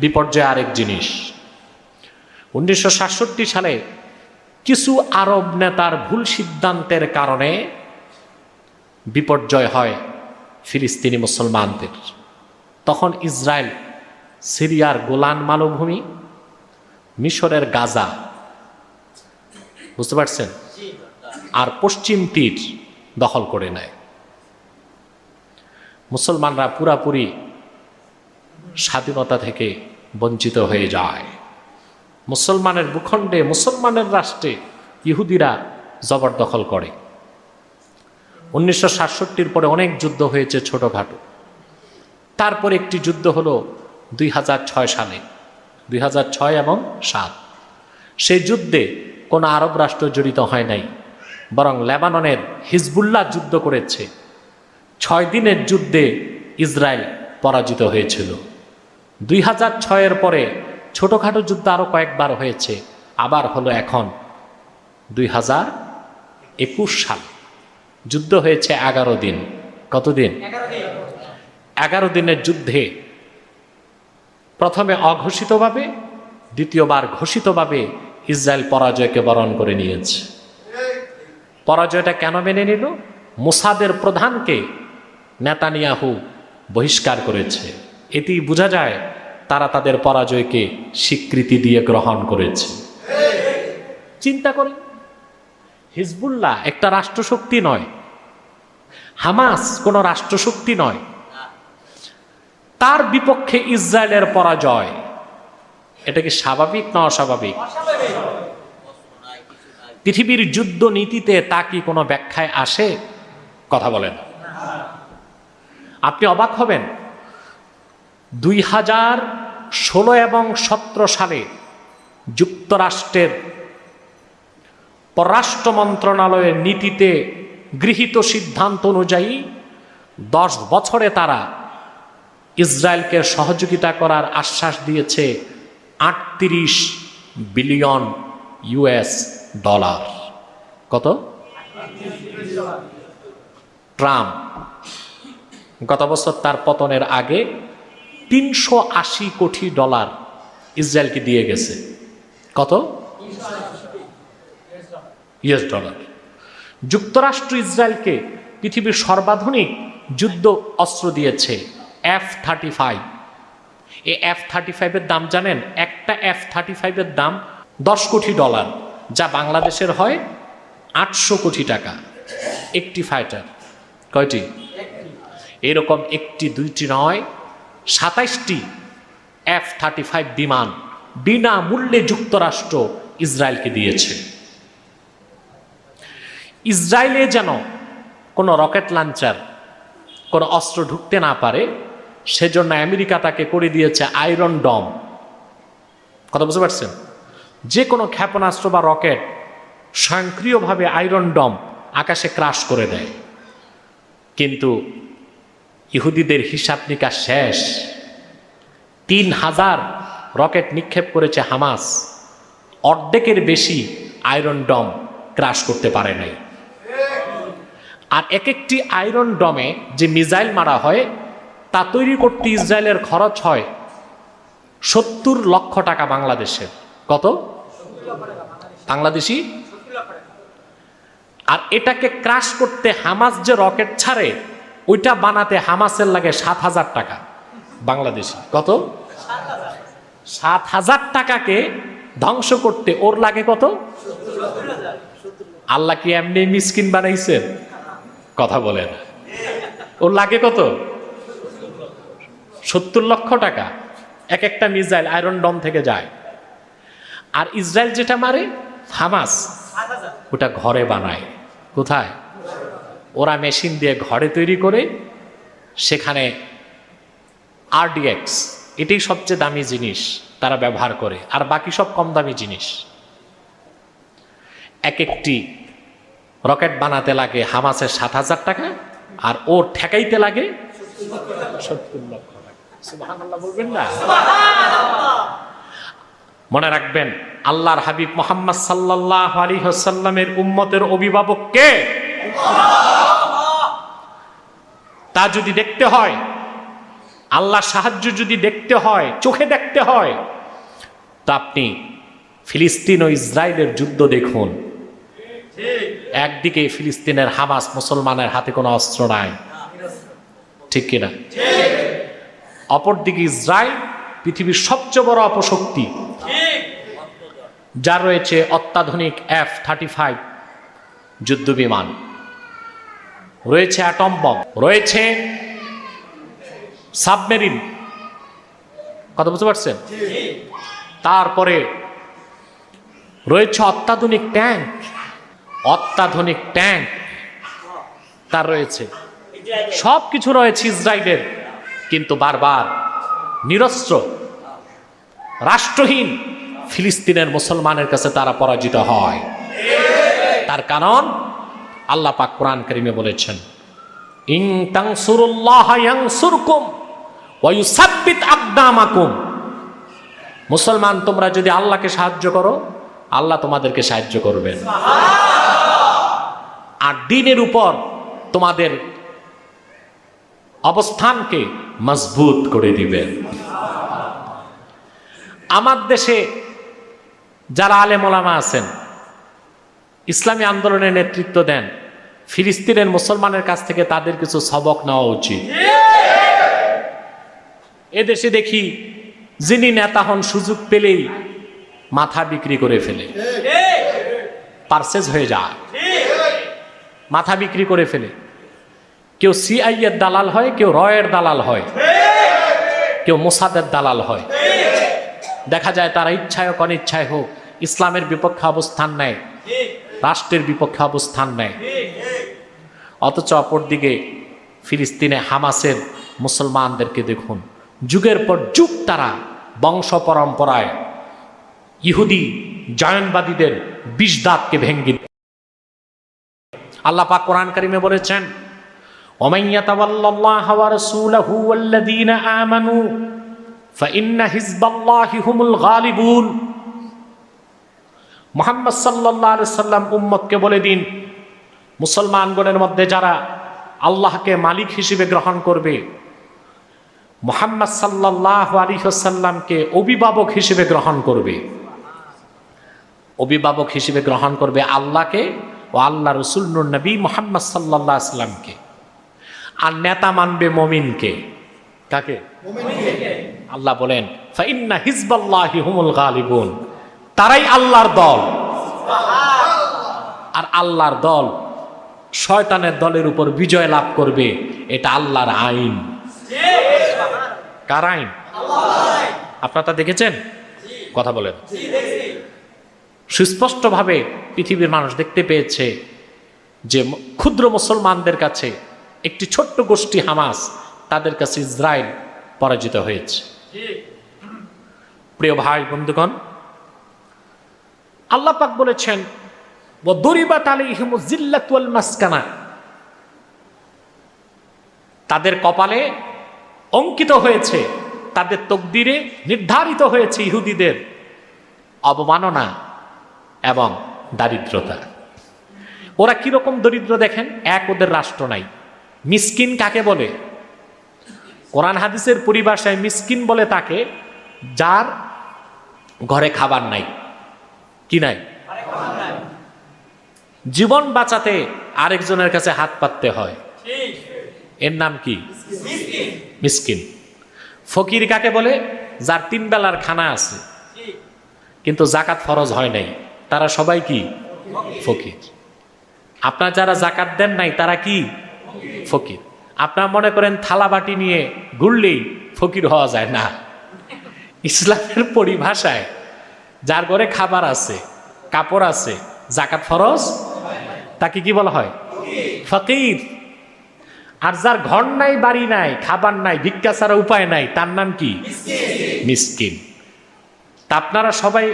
বিপর্যয় আরেক জিনিস। 1967 সালে কিছু আরব নেতার ভুল সিদ্ধান্তের কারণে বিপর্যয় হয় ফিলিস্তিনি মুসলমানদের। তখন ইসরায়েল সিরিয়ার গোলান মালভূমি, মিশরের গাজা, বুঝতে পারছেন, আর পশ্চিম তীর দখল করে নেয়। মুসলমানরা পুরাপুরি স্বাধীনতা থেকে বঞ্চিত হয়ে যায়। মুসলমানের ভূখণ্ডে, মুসলমানের রাষ্ট্রে ইহুদিরা জবরদখল করে। 1967 পরে অনেক যুদ্ধ হয়েছে ছোটখাটো। তারপর একটি যুদ্ধ হলো 2006 সালে, 2006 এবং 2007। সেই যুদ্ধে কোনো আরব রাষ্ট্র জড়িত হয় নাই, বরং লেবাননের হিজবুল্লাহ যুদ্ধ করেছে। 6 দিনের যুদ্ধে ইসরায়েল পরাজিত হয়েছিল। 2006 পরে ছোটখাটো যুদ্ধ আরো কয়েকবার হয়েছে, আবার হলো এখন 2021 সাল। যুদ্ধ হয়েছে 11 দিন। কতদিন? 11 দিনের যুদ্ধে প্রথমে অঘোষিতভাবে, দ্বিতীয়বার ঘোষিতভাবে ইসরায়েল পরাজয়কে বরণ করে নিয়েছে। পরাজয়টা কেন মেনে নিল? মোসাদের প্রধানকে নেতানিয়াহু বহিষ্কার করেছে। এতেই বোঝা যায় তারা তাদের পরাজয়কে স্বীকৃতি দিয়ে গ্রহণ করেছে। চিন্তা করেন, হিজবুল্লাহ একটা রাষ্ট্রশক্তি নয়, হামাস কোনো রাষ্ট্রশক্তি নয়। তার বিপক্ষে ইসরায়েলের পরাজয়, এটা কি স্বাভাবিক না অস্বাভাবিক? পৃথিবীর যুদ্ধ নীতিতে তা কি কোনো ব্যাখ্যায় আসে? কথা বলেন। আপনি অবাক হবেন, 2016 এবং 17 সালে যুক্তরাষ্ট্রের পররাষ্ট্র মন্ত্রণালয়ের নীতিতে গৃহীত সিদ্ধান্ত অনুযায়ী 10 বছরে তারা ইসরায়েলকে সহযোগিতা করার আশ্বাস দিয়েছে 38 বিলিয়ন ইউএস ডলার। কত? ট্রাম্প গত বছর তার পতনের আগে 380 কোটি ডলার ইসরায়েলকে দিয়ে গেছে। কত? US dollar. যুক্তরাষ্ট্র ইসরায়েলকে পৃথিবীর সর্বাধুনিক যুদ্ধ অস্ত্র দিয়েছে F-35। এই F-35 এর দাম জানেন? একটা F-35 এর দাম 10 কোটি ডলার, যা বাংলাদেশের হয় 800 কোটি টাকা। একটি ফাইটার কয়টি? এরকম একটি দুইটি নয়, 27টি F-35 বিমান বিনামূল্যে যুক্তরাষ্ট্র ইসরায়েলকে দিয়েছে। ইসরায়েলে যেন কোনো রকেট লঞ্চার, কোনো অস্ত্র ঢুকতে না পারে, সেজন্য আমেরিকা তাকে করে দিয়েছে আয়রন ডম। কথা বুঝতে পারছেন? যে কোনো ক্ষেপণাস্ত্র বা রকেট স্বয়ংক্রিয়ভাবে আয়রন ডম আকাশে ক্রাশ করে দেয়। কিন্তু ইহুদিদের হিসাব নিকাশ শেষ। 3000 রকেট নিক্ষেপ করেছে হামাস, অর্ধেকের বেশি আয়রন ডম ক্রাশ করতে পারে নাই। আর এক একটি আয়রন ডমে যে মিসাইল মারা হয়, তা তৈরি করতে ইসরায়েলের খরচ হয় 70 লক্ষ টাকা বাংলাদেশের। কত বাংলাদেশি? আর এটাকে ক্রাশ করতে হামাস যে রকেট ছাড়ে, ওইটা বানাতে হামাসের লাগে 7,000 টাকা বাংলাদেশি। কত? 7,000 টাকাকে ধ্বংস করতে ওর লাগে কত? আল্লাহ কি এমনি মিসকিন বানাইছেন? কথা বলেন। ওর লাগে কত? 70 লক্ষ টাকা। এক একটা মিসাইল আয়রন ডম থেকে যায়। আর ইসরায়েল যেটা মারে হামাস, ওটা ঘরে বানায়। কোথায়? ওরা মেশিন দিয়ে ঘরে তৈরি করে, সেখানে RDX, এটাই সবচেয়ে দামি জিনিস তারা ব্যবহার করে, আর বাকি সব কম দামি জিনিস। এক একটি রকেট বানাতে লাগে হামাসের 7,000 টাকা, আর ওর ঠেকাইতে লাগে 70 লক্ষ টাকা। সুবহানাল্লাহ বলবেন না? মনে রাখবেন, আল্লাহর হাবিব মুহাম্মদ সাল্লাল্লাহু আলাইহি ওয়াসাল্লামের উম্মতের অভিভাবক কে? তা যদি দেখতে হয়, আল্লাহর সাহায্য যদি দেখতে হয়, চোখে দেখতে হয়, তা আপনি ফিলিস্তিন ও ইসরায়েলের যুদ্ধ দেখুন। একদিকে ফিলিস্তিনের হামাস, মুসলমানের হাতে কোনো অস্ত্র নাই, ঠিক কিনা? অপরদিকে ইসরায়েল পৃথিবীর সবচেয়ে বড় অপশক্তি, যার রয়েছে অত্যাধুনিক F-35 যুদ্ধ বিমান, রয়েছে অ্যাটম বম, রয়েছে সাবমেরিন। কথা বুঝতে পারছেন? তারপরে রয়েছে অত্যাধুনিক ট্যাঙ্ক, তার রয়েছে সব কিছু রয়েছে ইসরায়েলের। কিন্তু বারবার নিরস্ত্র, রাষ্ট্রহীন ফিলিস্তিনের মুসলমানের কাছে তারা পরাজিত হয়। তার কারণ আল্লাহ পাক কোরআন কারীমে বলেছেন, ইন তানসুরুল্লাহ ইয়ানসুরকুম ওয়া ইউসাব্বিত আকদামাকুম। মুসলমান, তোমরা যদি আল্লাহকে সাহায্য করো, আল্লাহ তোমাদেরকে সাহায্য করবেন, আর দ্বীনের উপর তোমাদের অবস্থানকে মজবুত করে দিবেন। আমার দেশে যারা আলেম ওলামা আছেন, ইসলামী আন্দোলনের নেতৃত্ব দেন, ফিলিস্তিনের মুসলমানের কাছ থেকে তাদের কিছু সবক নেওয়া উচিত। এদেশে দেখি যিনি নেতা হন, সুযোগ পেলেই মাথা বিক্রি করে ফেলে, পারচেজ হয়ে যায়, মাথা বিক্রি করে ফেলে। কেউ সিআইএর দালাল হয়, কেউ রয়ের দালাল হয়। কেউ মোসাদের দালাল হয়। দেখা যায় তারা ইচ্ছায় হোক অনিচ্ছায় হোক ইসলামের বিপক্ষে অবস্থান নেয়, রাষ্ট্রের বিপক্ষে অবস্থান নেয়। অথচ অপরদিকে ফিলিস্তিনে হামাসের মুসলমানদেরকে দেখুন, যুগের পর যুগ তারা বংশ পরম্পরায় ইহুদি জায়নবাদীদের বিষ দাঁতকে ভেঙ্গে। আল্লাহ পাক কোরআন কারিমে বলেছেন, ওমান ইয়াতাওয়াল্লাল্লাহা ওয়া রাসূলাহু ওয়াল্লাযীনা আমানু ফাইন্না হিজবাল্লাহি হুমুল গালিবুন। মুহাম্মদ সাল্লাল্লাহু আলাইহি সাল্লাম উম্মতকে বলে দিন, মুসলমানগণের মধ্যে যারা আল্লাহকে মালিক হিসেবে গ্রহণ করবে, মুহাম্মদ সাল্লাল্লাহু আলাইহি ওয়াসাল্লামকে অভিভাবক হিসেবে গ্রহণ করবে, অভিভাবক হিসেবে গ্রহণ করবে আল্লাহকে ও আল্লাহ রসুল নূর নবী মুহাম্মদ সাল্লাল্লাহু আলাইহি ওয়াসাল্লামকে, আর নেতা মানবে মুমিনকে। কাকে? মুমিনকে। আল্লাহ বলেন ফাইন্না হিজবাল্লাহি হুমুল গালিবুন, তারাই আল্লাহর দল। আর আল্লাহর দল শয়তানের দলের উপর বিজয় লাভ করবে, এটা আল্লাহর আইন। কার আইন? আপনারা তা দেখেছেন? কথা বলেন। সুস্পষ্টভাবে পৃথিবীর মানুষ দেখতে পেয়েছে যে ক্ষুদ্র মুসলমানদের কাছে একটি ছোট্ট গোষ্ঠী হামাস, তাদের কাছে ইসরায়েল পরাজিত হয়েছে। প্রিয় ভাই বন্ধুগণ, আল্লাহ পাক বলেছেন ওয়াদরিবাত আলাইহিমুজ জিল্লাতু ওয়াল মাসকানা, তাদের কপালে অঙ্কিত হয়েছে, তাদের তকদিরে নির্ধারিত হয়েছে ইহুদিদের অবমাননা এবং দারিদ্রতা। ওরা কিরকম দরিদ্র দেখেন, এক ওদের রাষ্ট্র নাই। মিসকিন কাকে বলে? কোরআন হাদিসের পরিভাষায় মিসকিন বলে তাকে যার ঘরে খাবার নাই। কি নাই? জীবন বাঁচাতে আরেকজনের কাছে হাত পাততে হয়, এর নাম কি? মিসকিন। ফকির কাকে বলে? যার 3 বেলার খানা আছে কিন্তু যাকাত ফরজ হয় নাই, তারা সবাই কি? ফকির। আপনার যারা যাকাত দেন নাই তারা কি? ফকির। আপনারা মনে করেন থালা বাটি নিয়ে ঘুরলেই ফকির হওয়া যায় না। ইসলামের পরিভাষায় যার ঘরে খাবার আছে, কাপড় আছে, যাকাত ফরজ, তাকে কি বলা হয়? ফকির। আর যার ঘর নাই, বাড়ি নাই, খাবার নাই, ভিক্ষা ছাড়া উপায় নাই, তার নাম কি? মিসকিন। তা আপনারা সবাই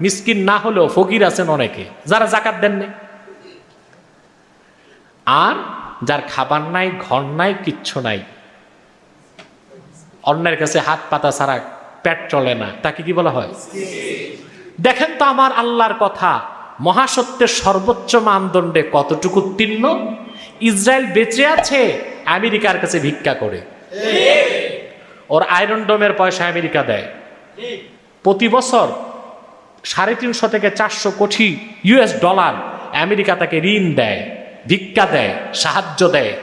মিসকিন না হলেও ফকির আছেন অনেকে যারা যাকাত দেননি। আর যার খাবার নাই, ঘর নাই, কিচ্ছু নাই, অন্যের কাছে হাত পাতা ছাড়া পেট চলে না, তাকে কি বলা হয়? দেখেন তো আমার আল্লাহর কথা মহাসত্যের সর্বোচ্চ মানদণ্ডে কতটুকু উত্তীর্ণ। ইসরায়েল বেঁচে আছে আমেরিকার কাছে ভিক্ষা করে। ওর আয়রন ডোমের পয়সা আমেরিকা দেয়। প্রতি বছর 350 থেকে 400 কোটি US ডলার আমেরিকা তাকে ঋণ দেয়, ভিক্ষা দেয়, সাহায্য দেয়।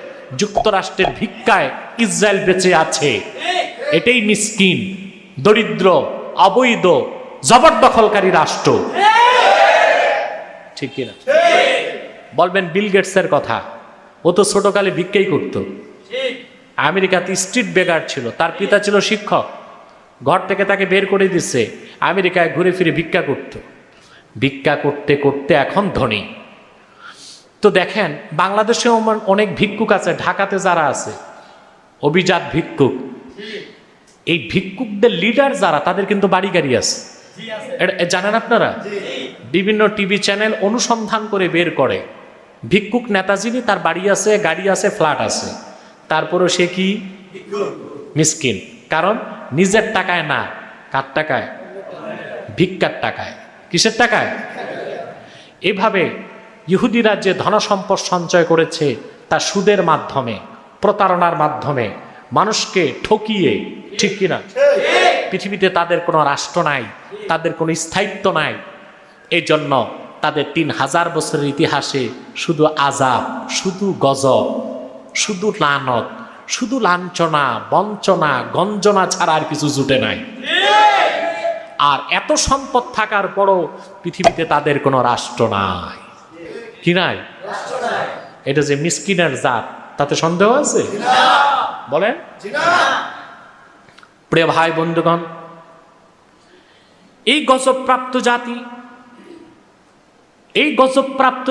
যুক্তরাষ্ট্রের ভিক্ষায় ইসরায়েল বেঁচে আছে। এটাই মিসকিন, দরিদ্র, অবৈধ, জবরদখলকারী রাষ্ট্র। ঠিক কিনা? বলবেন বিল গেটসের কথা, ও তো ছোটকালে ভিক্ষাই করত। আমেরিকাতে স্ট্রিট বেগার ছিল, তার পিতা ছিল শিক্ষক, ঘর থেকে তাকে বের করে দিচ্ছে, আমেরিকায় ঘুরে ফিরে ভিক্ষা করত। ভিক্ষা করতে করতে এখন ধনী। তো দেখেন বাংলাদেশে অনেক ভিক্ষুক আছে, ঢাকাতে যারা আছে অভিজাত ভিক্ষুক, এই ভিক্ষুকদের লিডার যারা, তাদের কিন্তু বাড়ি গাড়ি আছে। জানেন আপনারা? বিভিন্ন টিভি চ্যানেল অনুসন্ধান করে বের করে ভিক্ষুক নেতা যিনি, তার বাড়ি আছে, গাড়ি আছে, ফ্ল্যাট আছে, তারপরও সে কি? মিসকিন। কারণ নিজের টাকায় না, কার টাকায়? ভিক্ষার টাকায়। কিসের টাকায়? এভাবে ইহুদিরা যে ধনসম্পদ সঞ্চয় করেছে তা সুদের মাধ্যমে, প্রতারণার মাধ্যমে, মানুষকে ঠকিয়ে। ঠিক কিনা? পৃথিবীতে তাদের কোনো রাষ্ট্র নাই, তাদের কোনো স্থায়িত্ব নাই। এই জন্য তাদের 3000 বছরের ইতিহাসে শুধু আযাব, শুধু গজব, শুধু লানত, শুধু লাঞ্ছনা, বঞ্চনা, গঞ্জনা ছাড়া আর কিছু জুটে নাই। আর এত সম্পদ থাকার পরও পৃথিবীতে তাদের কোনো রাষ্ট্র নাই। কি নাই? এটা যে মিসকিনের জাত, তাতে সন্দেহ আছে? বলেন। প্রিয় ভাই বন্ধুগণ, এই গজবপ্রাপ্ত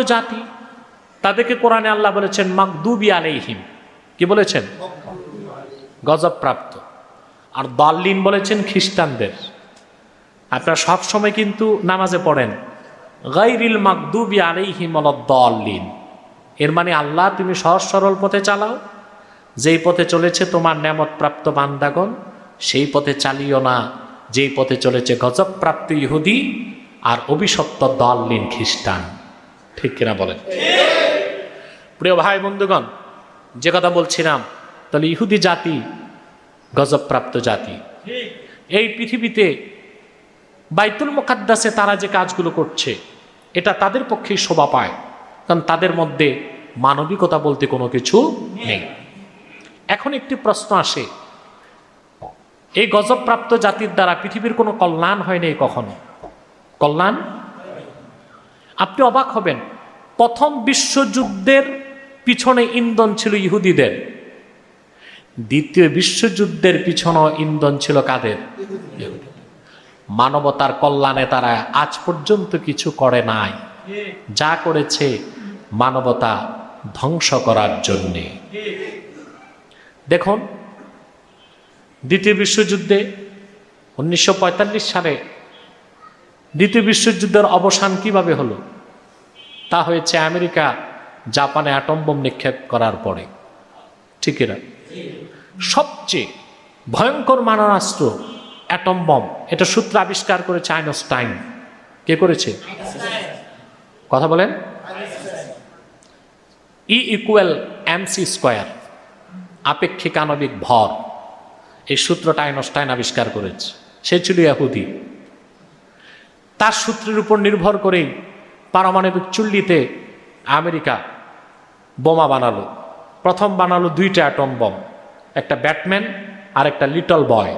জাতি তাদেরকে কোরআনে আল্লাহ বলেছেন মাগদুবি আলাইহিম, কি বলেছেন? গজবপ্রাপ্ত। আর দাল্লিন বলেছেন খ্রিস্টানদের। আপনারা সব সময় কিন্তু নামাজে পড়েন গায়রিল মাগদুবি আলাইহিম ওয়ালাদ-দাল্লিন। এর মানে আল্লাহ তুমি সহজ সরল পথে চালাও, যেই পথে চলেছে তোমার নেয়ামতপ্রাপ্ত বান্দাগণ সেই পথে চালিও না, যেই পথে চলেছে গজবপ্রাপ্ত ইহুদি আর অভিশপ্ত দাল্লিন খ্রিস্টান। ঠিক কিনা বলেন? প্রিয় ভাই বন্ধুগণ, যে কথা বলছিলাম, তাহলে ইহুদি জাতি গজবপ্রাপ্ত জাতি। এই পৃথিবীতে বাইতুল মুকাদ্দাসে তারা যে কাজগুলো করছে এটা তাদের পক্ষেই শোভা পায়, কারণ তাদের মধ্যে মানবিকতা বলতে কোনো কিছু নেই। এখন একটি প্রশ্ন আসে, এই গজবপ্রাপ্ত জাতির দ্বারা পৃথিবীর কোনো কল্যাণ হয় নাই কখনো? কল্যাণ? আপনি অবাক হবেন, প্রথম বিশ্বযুদ্ধের পিছনে ইন্ধন ছিল ইহুদিদের, দ্বিতীয় বিশ্বযুদ্ধের পিছনে ইন্ধন ছিল কাদের? মানবতার কল্যাণে তারা আজ পর্যন্ত কিছু করে নাই, যা করেছে মানবতা ধ্বংস করার জন্যে। দেখুন, দ্বিতীয় বিশ্বযুদ্ধে 1945 সালে দ্বিতীয় বিশ্বযুদ্ধের অবসান কিভাবে হলো? তা হয়েছে আমেরিকা জাপানে অ্যাটম বোম নিক্ষেপ করার পরে। ঠিক না? সবচেয়ে ভয়ঙ্কর মারণাস্ত্র অ্যাটম বম, এটা সূত্র আবিষ্কার করেছে আইনস্টাইন। কে করেছে? কথা বলেন। E=mc², আপেক্ষিক আণবিক ভর, এই সূত্রটা আইনস্টাইন আবিষ্কার করেছে। সে ছিল ইহুদি। তার সূত্রের উপর নির্ভর করেই পারমাণবিক চুল্লিতে আমেরিকা বোমা বানালো। প্রথম বানালো 2টা অ্যাটম বম, একটা ব্যাটম্যান আর একটা লিটল বয়।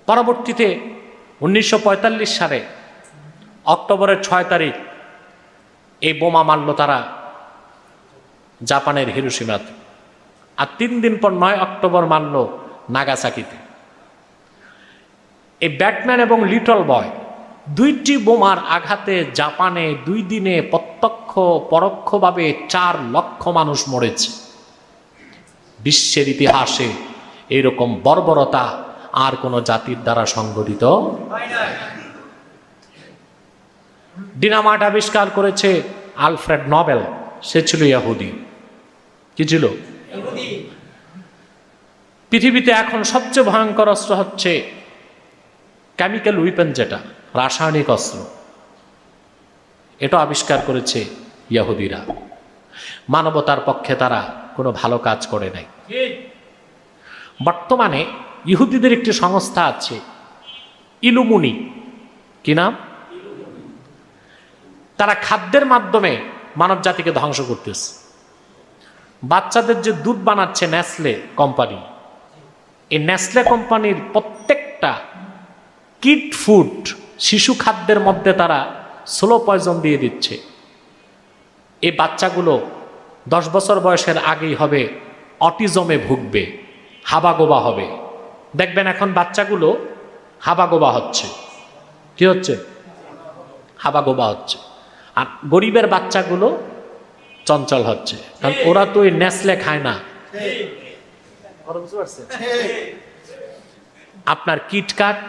পরবর্তীতে 1945 সালে অক্টোবরের 6 তারিখ এই বোমা মারল তারা জাপানের হিরোশিমাতে। আর 3 দিন পর 9 অক্টোবর মারল নাগাসাকিতে। এই ব্যাটম্যান এবং লিটল বয় দুইটি বোমার আঘাতে জাপানে 2 দিনে প্রত্যক্ষ পরোক্ষভাবে 4 লক্ষ মানুষ মরেছে। বিশ্বের ইতিহাসে এরকম বর্বরতা আর কোন জাতির দ্বারা সংঘটিত। ডিনামাইট আবিষ্কার করেছে আলফ্রেড নোবেল, সে ছিল ইহুদি। কি ছিল? পৃথিবীতে এখন সবচেয়ে ভয়ঙ্কর অস্ত্র হচ্ছে কেমিক্যাল উইপেন, যেটা রাসায়নিক অস্ত্র, এটা আবিষ্কার করেছে ইহুদিরা। মানবতার পক্ষে তারা কোনো ভালো কাজ করে নাই। বর্তমানে ইহুদিদের একটি সংস্থা আছে ইলুমিনি, কি নাম? তারা খাদ্যের মাধ্যমে মানব জাতিকে ধ্বংস করতেছে। বাচ্চাদের যে দুধ বানাচ্ছে নেসলে কোম্পানি, এই নেসলে কোম্পানির প্রত্যেকটা কিড ফুড, শিশু খাদ্যের মধ্যে তারা স্লো পয়জন দিয়ে দিচ্ছে। এই বাচ্চাগুলো 10 বছর বয়সের আগেই হবে অটিজমে ভুগবে, হাবাগোবা হবে। দেখবেন এখন বাচ্চাগুলো হাবাগোবা হচ্ছে। কি হচ্ছে? হাবাগোবা হচ্ছে। আর গরিবের বাচ্চাগুলো চঞ্চল হচ্ছে, কারণ ওরা তো ওই নেসলে খায় না। আপনার KitKat,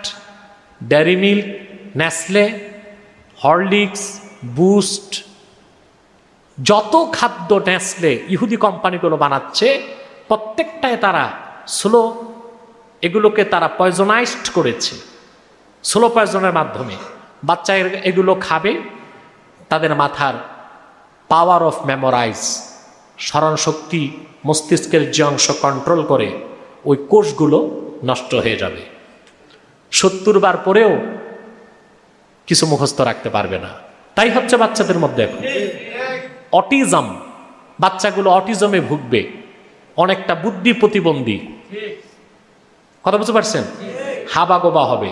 dairy milk, Nestle, Horlicks, boost, যত খাদ্য নেসলে ইহুদি কোম্পানিগুলো বানাচ্ছে প্রত্যেকটায় তারা স্লো, এগুলোকে তারা পয়জনাইজড করেছে স্লো পয়জনের মাধ্যমে। বাচ্চা এগুলো খাবে, তাদের মাথার পাওয়ার অফ মেমোরাইজ, স্মরণ শক্তি, মস্তিষ্কের যে অংশ কন্ট্রোল করে ওই কোষগুলো নষ্ট হয়ে যাবে। 70 বার পরেও কিছু মুখস্থ রাখতে পারবে না। তাই হচ্ছে বাচ্চাদের মধ্যে এখন অটিজম। বাচ্চাগুলো অটিজমে ভুগবে, অনেকটা বুদ্ধি প্রতিবন্ধী। কথা বুঝতে পারছেন? হাবাগোবা হবে।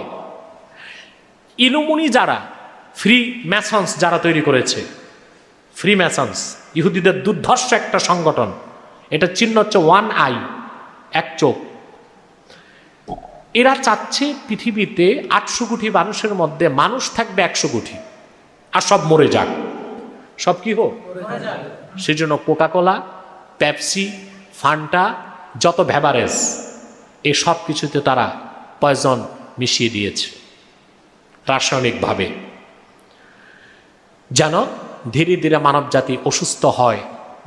ইলুমিনি যারা, ফ্রি ম্যাসন্স যারা তৈরি করেছে, ফ্রি ম্যাসন্স ইহুদিদের দুর্ধর্ষ একটা সংগঠন। এটা চিহ্ন হচ্ছে 1 আই, 1 চোখ। এরা চাচ্ছে পৃথিবীতে 800 কোটি মানুষের মধ্যে মানুষ থাকবে 100 কোটি, আর সব মরে যাক, সব কি হোক। সেজন্য কোকাকোলা, পেপসি, ফান্টা, যত ভ্যাবারেজ, এই সব কিছুতে তারা পয়জন মিশিয়ে দিয়েছে রাসায়নিকভাবে, যেন ধীরে ধীরে মানব জাতি অসুস্থ হয়,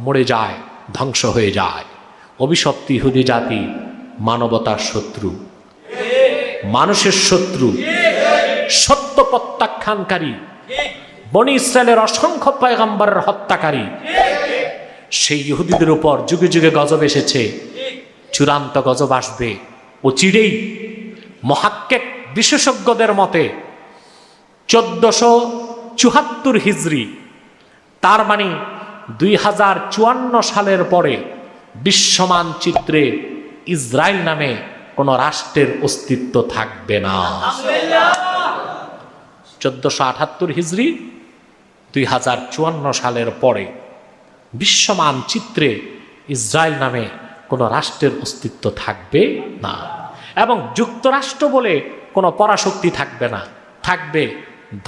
মরে যায়, ধ্বংস হয়ে যায়। অভিশপ্ত ইহুদি জাতি মানবতার শত্রু, মানুষের শত্রু, সত্য প্রত্যাখ্যানকারী, বনি ইসরায়েলের অসংখ্য পয়গম্বরের হত্যাকারী। সেই ইহুদিদের উপর যুগে যুগে গজব এসেছে, চূড়ান্ত গজব আসবে অচিরেই। মুহাক্কিক বিশেষজ্ঞদের মতে 1474 হিজরি, তার মানে 2054 সালের পরে বিশ্বমানচিত্রে ইসরায়েল নামে কোন রাষ্ট্রের অস্তিত্ব থাকবে না। 1478 হিজরি 2054 সালের পরে বিশ্বমানচিত্রে ইসরায়েল নামে কোন রাষ্ট্রের অস্তিত্ব থাকবে না, এবং যুক্তরাষ্ট্র বলে কোনো পরাশক্তি থাকবে না, থাকবে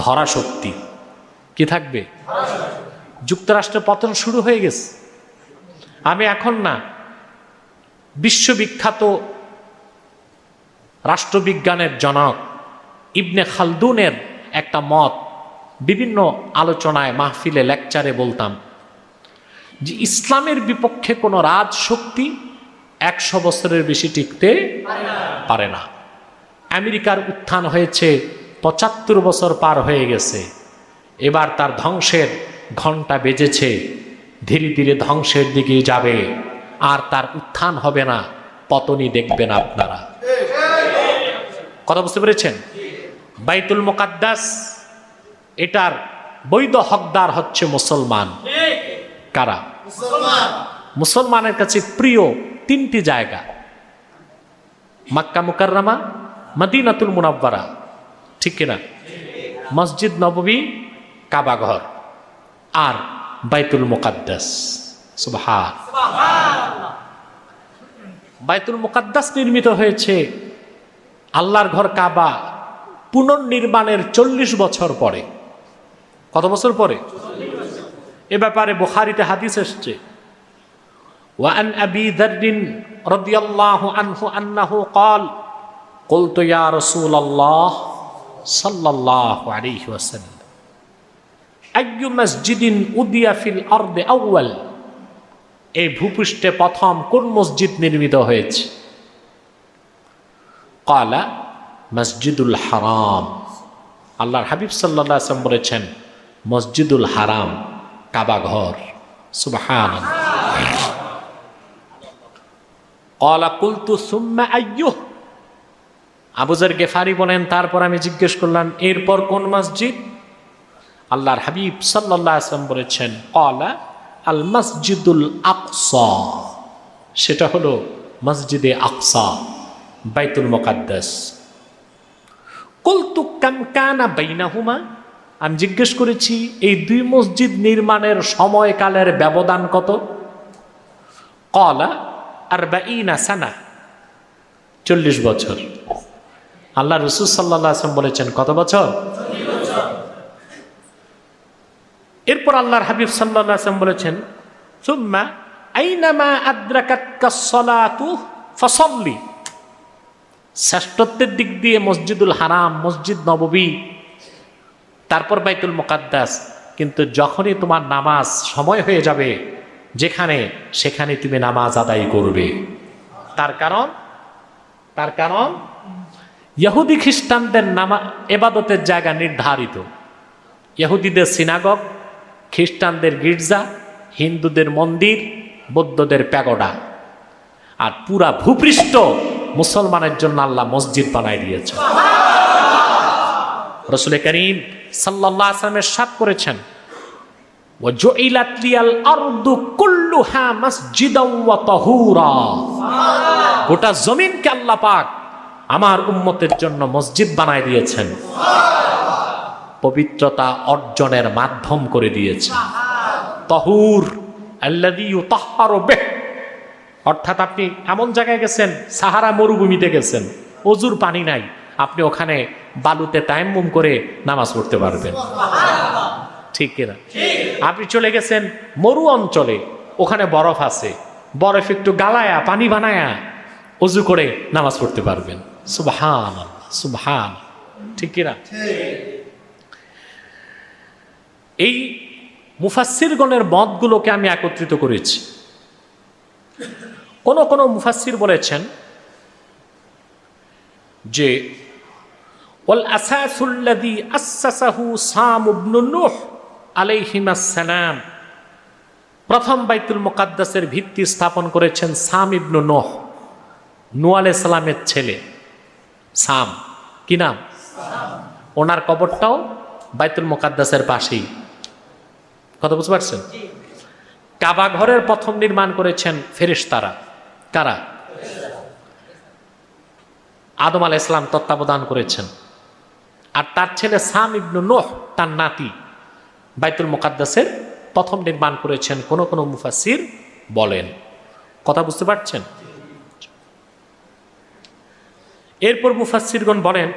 ধরাশক্তি। কি থাকবে? যুক্তরাষ্ট্রের পতন শুরু হয়ে গেছে। আমি এখন না বিশ্ববিখ্যাত রাষ্ট্রবিজ্ঞানের জনক ইবনে খালদুনের একটা মত বিভিন্ন আলোচনায়, মাহফিলে, লেকচারে বলতাম যে ইসলামের বিপক্ষে কোনো রাজশক্তি 100 বছরের বেশি টিকতে পারে না। আমেরিকার উত্থান হয়েছে, 75 বছর পার হয়ে গেছে, এবার তার ধ্বংসের ঘণ্টা বেজেছে, ধীরে ধীরে ধ্বংসের দিকে যাবে, আর তার উত্থান হবে না, পতনই দেখবেন আপনারা। কথা বুঝতে পেরেছেন? বাইতুল মুকাদ্দাস, এটার বৈধ হকদার হচ্ছে মুসলমান। কারা? মুসলমানের কাছে প্রিয় 3টি জায়গা, মক্কা মুকাররমা, মদিনাতুল মুনাওয়ারা, ঠিক কিনা? মসজিদ নববী, কাবা ঘর, আর বাইতুল মুকাদ্দাস। সুবহানাল্লাহ। বাইতুল মুকাদ্দাস নির্মিত হয়েছে আল্লাহর ঘর কাবা পুনর্নির্মাণের 40 বছর পরে। কত বছর পরে? এ ব্যাপারে বুখারীতে হাদিস এসেছে, ওয়ান আবি যাররিন রাদিয়াল্লাহু আনহু আন্নাহু ক্বাল কুলতু ইয়া রাসূলুল্লাহ সাল্লাল্লাহু আলাইহি ওয়াসাল্লাম আইয়ু মসজিদিন উদিয়া ফিল আরদি আউয়াল, এই ভূপৃষ্ঠে প্রথম কোন মসজিদ নির্মিত হয়েছে? ক্বালা মসজিদুল হারাম। আল্লাহর হাবিব সাল্লাল্লাহু আলাইহি ওয়াসাল্লাম বলেছেন মসজিদুল হারাম, কাবা ঘর। সুবহানাল্লাহ। ক্বালা কুলতু সুম্মা আইয়ুহ, আবু যর গিফারি বলেন তারপর আমি জিজ্ঞেস করলাম এরপর কোন মসজিদ? আল্লাহর হাবিব সাল্লাল্লাহু আলাইহি ওয়াসাল্লাম বলেছেন ক্বালা আল মসজিদুল আকসা, সেটা হলো মসজিদে আকসা, বাইতুল মুকাদ্দাস। কুলতু কাম কানা বাইনাহুমা, আমি জিজ্ঞেস করেছি এই 2 মসজিদ নির্মাণের সময়কালের ব্যবধান কত? ক্বালা 40 সানা, 40 বছর। আল্লাহ রাসূল সাল্লাল্লাহু আলাইহি ওয়াসাল্লাম বলেছেন কত বছর? 40 বছর। এরপর আল্লাহর হাবিব সাল্লাল্লাহু আলাইহি ওয়াসাল্লাম বলেছেন সুম্মা আইনামা আদরাকাতকাস সালাতু ফাসাল্লি, শ্রেষ্ঠত্বের দিক দিয়ে মসজিদুল হারাম, মসজিদ নববী, তারপর বাইতুল মুকাদ্দাস, কিন্তু যখনই তোমার নামাজ সময় হয়ে যাবে যেখানে, সেখানে তুমি নামাজ আদায় করবে। তার কারণ ইহুদি খ্রিস্টানদের ইবাদতের জায়গা নির্ধারিত। ইহুদিদের সিনাগগ, খ্রিস্টানদের গির্জা, হিন্দুদের মন্দির, বৌদ্ধদের প্যাগোডা, আর পুরা ভূপৃষ্ঠ মুসলমানের জন্য আল্লাহ মসজিদ বানায় দিয়েছে। রাসূল করিম সাল্লাল্লাহু আলাইহি ওয়াসাল্লাম ইরশাদ করেছেন ওয়াজুইলাত লিয়াল আরদু কুল্লুহা মাসজিদাও ওয়া তাহুরা, গোটা জমিনকে আল্লাহ পাক আমার উম্মতের জন্য মসজিদ বানায় দিয়েছেন, পবিত্রতা অর্জনের মাধ্যম করে দিয়েছেন। তাহুর আল্লাযী ইউতাহহারু বিহ, অর্থাৎ আপনি এমন জায়গায় গেছেন, সাহারা মরুভূমিতে গেছেন, অজুর পানি নাই, আপনি ওখানে বালুতে তায়াম্মুম করে নামাজ পড়তে পারবেন। ঠিক কিনা? আপনি চলে গেছেন মরু অঞ্চলে, ওখানে বরফ আছে, বরফ একটু গালায়া পানি বানায়া অজু করে নামাজ পড়তে পারবেন। সুবহান সুবহান, ঠিক কিনা? এই মুফাসসিরগণের মতগুলোকে আমি একত্রিত করেছি। কোন মুফাসসির বলেছেন যে ওয়াল আসাসুল্লাযী আসাসাহু সাম ইবনে নূহ আলাইহিমাস সালাম, প্রথম বাইতুল মুকাদ্দাসের ভিত্তি স্থাপন করেছেন সাম ইবনে নূহ, নূহ আলাইহিস সালামের ছেলে সাম। কি নাম? ওনার কবরটাও বাইতুল মুকাদ্দাসের পাশেই। কথা বুঝতে পারছেন? কাবা ঘরের প্রথম নির্মাণ করেছেন ফেরেশতারা। কারা? আদম আলাইহিস সালাম তত্ত্বাবধান করেছেন। আর তার ছেলে সাম ইবনে নূহ, তার নাতি, বাইতুল মুকাদ্দাসের প্রথম নির্মাণ করেছেন কোন মুফাসসির বলেন। কথা বুঝতে পারছেন? এরপর মুফাসসিরগণ বলেন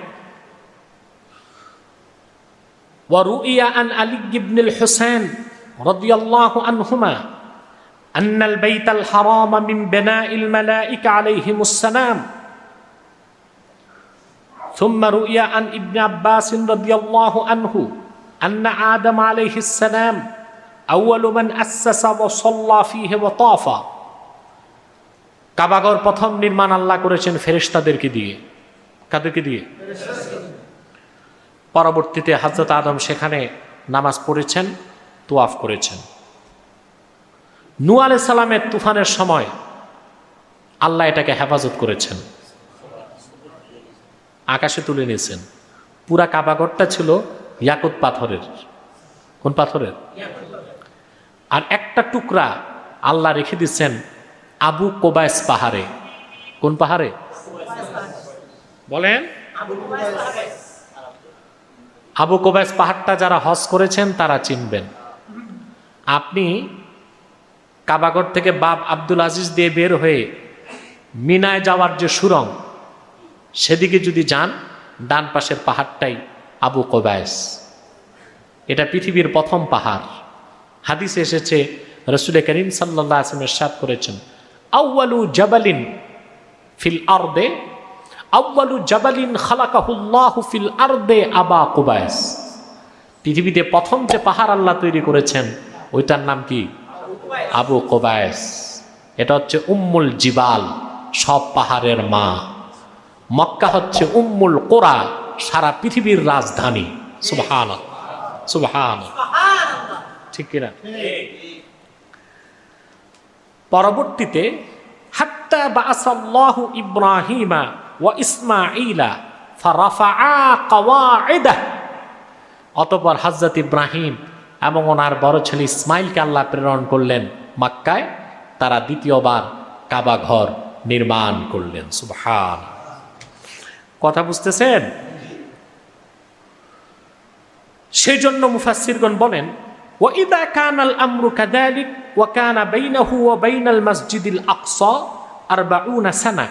ওয়া রুইয়া আন আলী ইবনুল হুসাইন রাদিয়াল্লাহু আনহুমা আন্নাল বাইতাল হারাম মিন বিনাইল মালাইকা আলাইহিমুস সালাম। ثم رؤي عن ابن عباس رضي الله عنه أن آدم عليه السلام أول من أسس وصلى فيه وطاف। কাবাগর প্রথম নির্মাণ আল্লাহ করেছেন ফেরেশতাদেরকে দিয়ে। কাদেরকে দিয়ে? পরবর্তীতে হযরত আদম সেখানে নামাজ পড়েছেন, তোয়াফ করেছেন। নূহ আলাইহিস সালামের তুফানের সময় আল্লাহ এটাকে হেফাজত করেছেন, আকাশে তুলে নিয়েছেন। পুরা কাবাগরটা ছিল ইয়াকুত পাথরের। কোন পাথরের? আর একটা টুকরা আল্লাহ রেখে দিচ্ছেন আবু কোবাইস পাহাড়ে। কোন পাহাড়ে বলেন? আবু কোবাইস পাহাড়টা যারা হজ করেছেন তারা চিনবেন। আপনি কাবাগর থেকে বাব আব্দুল আজিজ দিয়ে বের হয়ে মিনায় যাওয়ার যে সুরং, সেদিকে যদি যান, ডান পাশের পাহাড়টাই আবু কোবাইস। এটা পৃথিবীর প্রথম পাহাড়। হাদিসে এসেছে রাসূল করিম সাল্লাল্লাহু আলাইহি ওয়াসাল্লাম ইরশাদ করেছেন আউয়ালু জাবালিন ফিল আরদে, আউয়ালু জাবালিন খালাকাহুল্লাহু ফিল আরদে আবা কোবাইস। পৃথিবীতে প্রথম যে পাহাড় আল্লাহ তৈরি করেছেন ওইটার নাম কি? আবু কোবাইস। এটা হচ্ছে উম্মুল জিবাল, সব পাহাড়ের মা। মক্কা হচ্ছে উম্মুল কোরা, সারা পৃথিবীর রাজধানী। সুবহানাল্লাহ সুবহানাল্লাহ, ঠিক কিনা? পরবর্তীতে হাত্তা বাআসাল্লাহু ইব্রাহিমা ওয়া ইসমাঈলা ফারাফাআ কওয়াইদা। অতঃপর হযরত ইব্রাহিম এবং ওনার বড় ছেলে ইসমাইলকে আল্লাহ প্রেরণ করলেন মক্কায়। তারা দ্বিতীয়বার কাবা ঘর নির্মাণ করলেন। সুবহানাল্লাহ। কথা বুঝতেছেন? সেই জন্য মুফাসসিরগণ বলেন ওয়া ইযা কানাল আমরু কাযালিক ওয়া কানা বাইনাহু ওয়া বাইনাল মসজিদিল আকসা 40 সানা।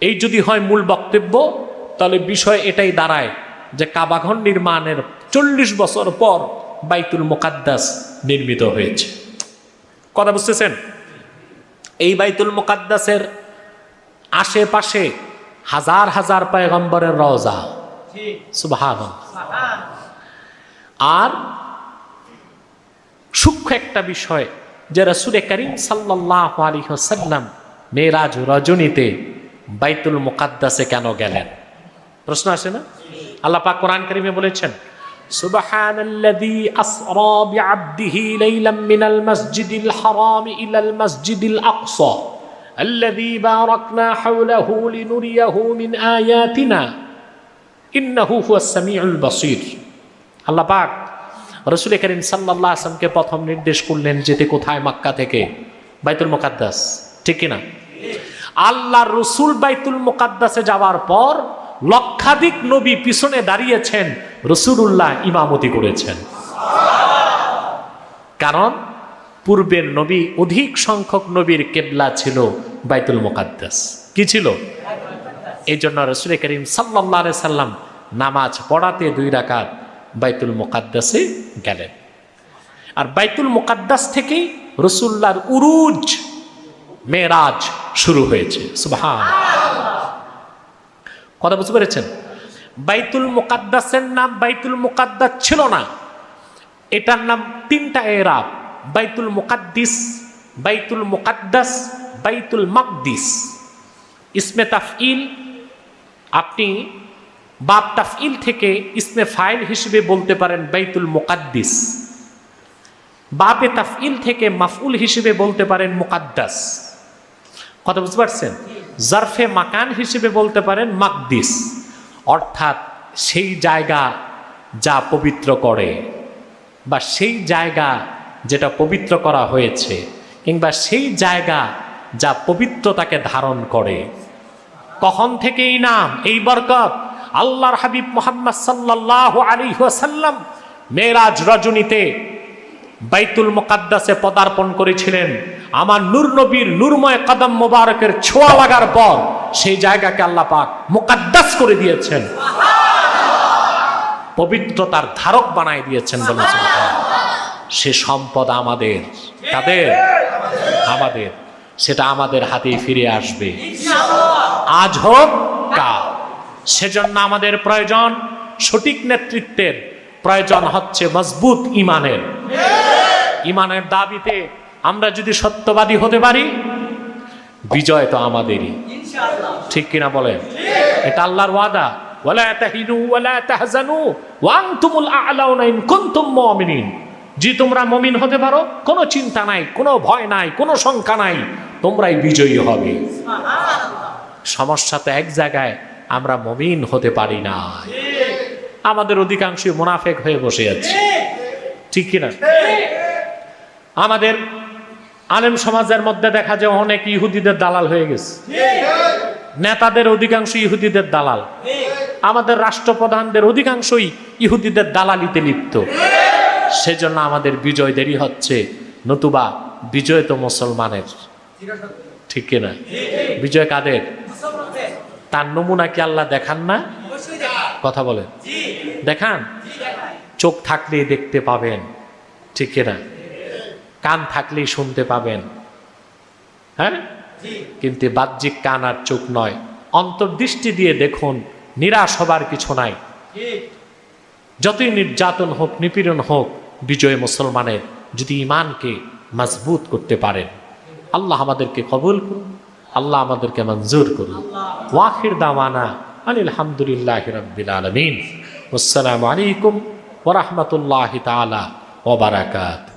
এই যদি হয় মূল বক্তব্য, তাহলে বিষয় এটাই দাঁড়ায় যে কাবাঘর নির্মাণের 40 বছর পর বাইতুল মুকাদ্দাস নির্মিত হয়েছে। কথা বুঝতেছেন? এই বাইতুল মুকাদ্দাসের আশেপাশে হাজার হাজার পয়গম্বরের রওজা। সুবহানাল্লাহ। আর সূক্ষ্ম একটা বিষয় যে রাসূল করিম সাল্লাল্লাহু আলাইহি ওয়াসাল্লাম মেরাজ রজনীতে বাইতুল মুকাদ্দাসে কেন গেলেন? প্রশ্ন আসে না? আল্লাহ পাক কোরআন কারীমে বলেছেন সুবহানাল্লাযী আসরা বিআবদিহি লাইলাম মিনাল মাসজিদিল হারাম ইলাল মাসজিদিল আকসা আল্লাযী বারাকনা হাওলাহু লিনুরিয়াহু মিন আয়াতিনা ইন্নাহু হুয়াস সামিউল বাসীর। আল্লাহ পাক রাসূল করিম সাল্লাল্লাহু আলাইহি ওয়াসাল্লামকে প্রথম নির্দেশ করলেন যেতে কোথায়? মক্কা থেকে বাইতুল মুকাদ্দাস। ঠিক কিনা? আল্লাহর রাসূল বাইতুল মুকাদ্দাসে যাওয়ার পর লক্ষাধিক নবী পিছনে দাঁড়িয়েছেন, রাসূলুল্লাহ ইমামতি করেছেন। কারণ পূর্বের নবী, অধিক সংখ্যক নবীর কিবলা ছিল বাইতুল মুকাদ্দাস। কি ছিল? এই জন্য রাসূল করিম সাল্লাল্লাহু আলাইহি সাল্লাম নামাজ পড়াতে 2 রাকাত বাইতুল মুকাদ্দাসে গেলেন। আর বাইতুল মুকাদ্দাস থেকেই রাসূলুল্লাহর উরুজ মেরাজ শুরু হয়েছে। সুবহানাল্লাহ। কথা বুঝতে পেরেছেন? বাইতুল মুকাদ্দাসের নাম বাইতুল মুকাদ্দাস ছিল না, এটার নাম 3টা এরাব: বাইতুল মুকাদ্দিস, বাইতুল মুকাদ্দাস, বাইতুল মাকদিস। ইসমে তাফইল, আপনি বাব তাফইল থেকে ইসমে ফাইল হিসেবে বলতে পারেন বাইতুল মুকাদ্দিস, বাবে তাফইল থেকে মাফউল হিসেবে বলতে পারেন মুকাদ্দাস। কথা বুঝতে পারছেন? জারফে মাকান হিসেবে বলতে পারেন মাকদিস, অর্থাৎ সেই জায়গা যা পবিত্র করে, বা সেই জায়গা যেটা পবিত্র করা হয়েছে, কিংবা সেই জায়গা যা পবিত্রতাকে ধারণ করে। কখন থেকে এই নাম, এই বরকত? আল্লাহর হাবিব মুহাম্মদ সাল্লাল্লাহু আলাইহি ওয়াসাল্লাম মেরাজ রজনীতে বাইতুল মুকাদ্দাসে পদার্পণ করেছিলেন। আমার নূর নবীর নূরময় কদম মোবারকের ছোঁয়া লাগার পর সেই জায়গাকে আল্লাহ পাক মুকাদ্দাস করে দিয়েছেন, পবিত্রতার ধারক বানায় দিয়েছেন। বলেন সে সম্পদ আমাদের। কাদের? আমাদের। সেটা আমাদের হাতেই ফিরে আসবে, আজ হোক কাল। সেজন্য আমাদের প্রয়োজন সঠিক নেতৃত্বের, প্রয়োজন হচ্ছে মজবুত ইমানের। ইমানের দাবিতে আমরা যদি সত্যবাদী হতে পারি, বিজয় তো আমাদেরই। ঠিক কিনা বলেন? এটা আল্লাহর ওয়াদা, ওয়ালা তাহিনু ওয়ালা তাহজানু ওয়া আনতুমুল আ'লাউনা ইন কুনতুম মুমিনিন। যে তোমরা মুমিন হতে পারো, কোনো চিন্তা নাই, কোনো ভয় নাই, কোনো শঙ্কা নাই, তোমরাই বিজয়ী হবে। সমস্যা তো এক জায়গায়, আমরা মুমিন হতে পারি না। আমাদের অধিকাংশই মুনাফিক হয়ে বসে আছে। ঠিক কিনা? আমাদের আলেম সমাজের মধ্যে দেখা যায় অনেক ইহুদিদের দালাল হয়ে গেছে। নেতাদের অধিকাংশ ইহুদিদের দালাল, আমাদের রাষ্ট্রপ্রধানদের অধিকাংশই ইহুদিদের দালালিতে লিপ্ত। সেজন্য আমাদের বিজয় দেরি হচ্ছে, নতুবা বিজয় তো মুসলমানের। ঠিক কিনা? বিজয় কাদের? তার নমুনা কি আল্লাহ দেখান না? কথা বলেন, দেখান। চোখ থাকলেই দেখতে পাবেন, ঠিক কিনা? কান থাকলেই শুনতে পাবেন, হ্যাঁ? কিন্তু বাহ্যিক কান আর চোখ নয়, অন্তর্দৃষ্টি দিয়ে দেখুন, নিরাশ হবার কিছু নাই। যতই নির্যাতন হোক, নিপীড়ন হোক, বিজয় মুসলমানের, যদি ইমানকে মজবুত করতে পারেন। আল্লাহ আমাদেরকে কবুল করুন, আল্লাহ আমাদেরকে মঞ্জুর করুন। ওয়াখির দাওয়ানা আনিল হামদুলিল্লাহি রাব্বিল আলামিন। আসসালামু আলাইকুম ওয়া রাহমাতুল্লাহি তাআলা ওয়া বারাকাতুহু।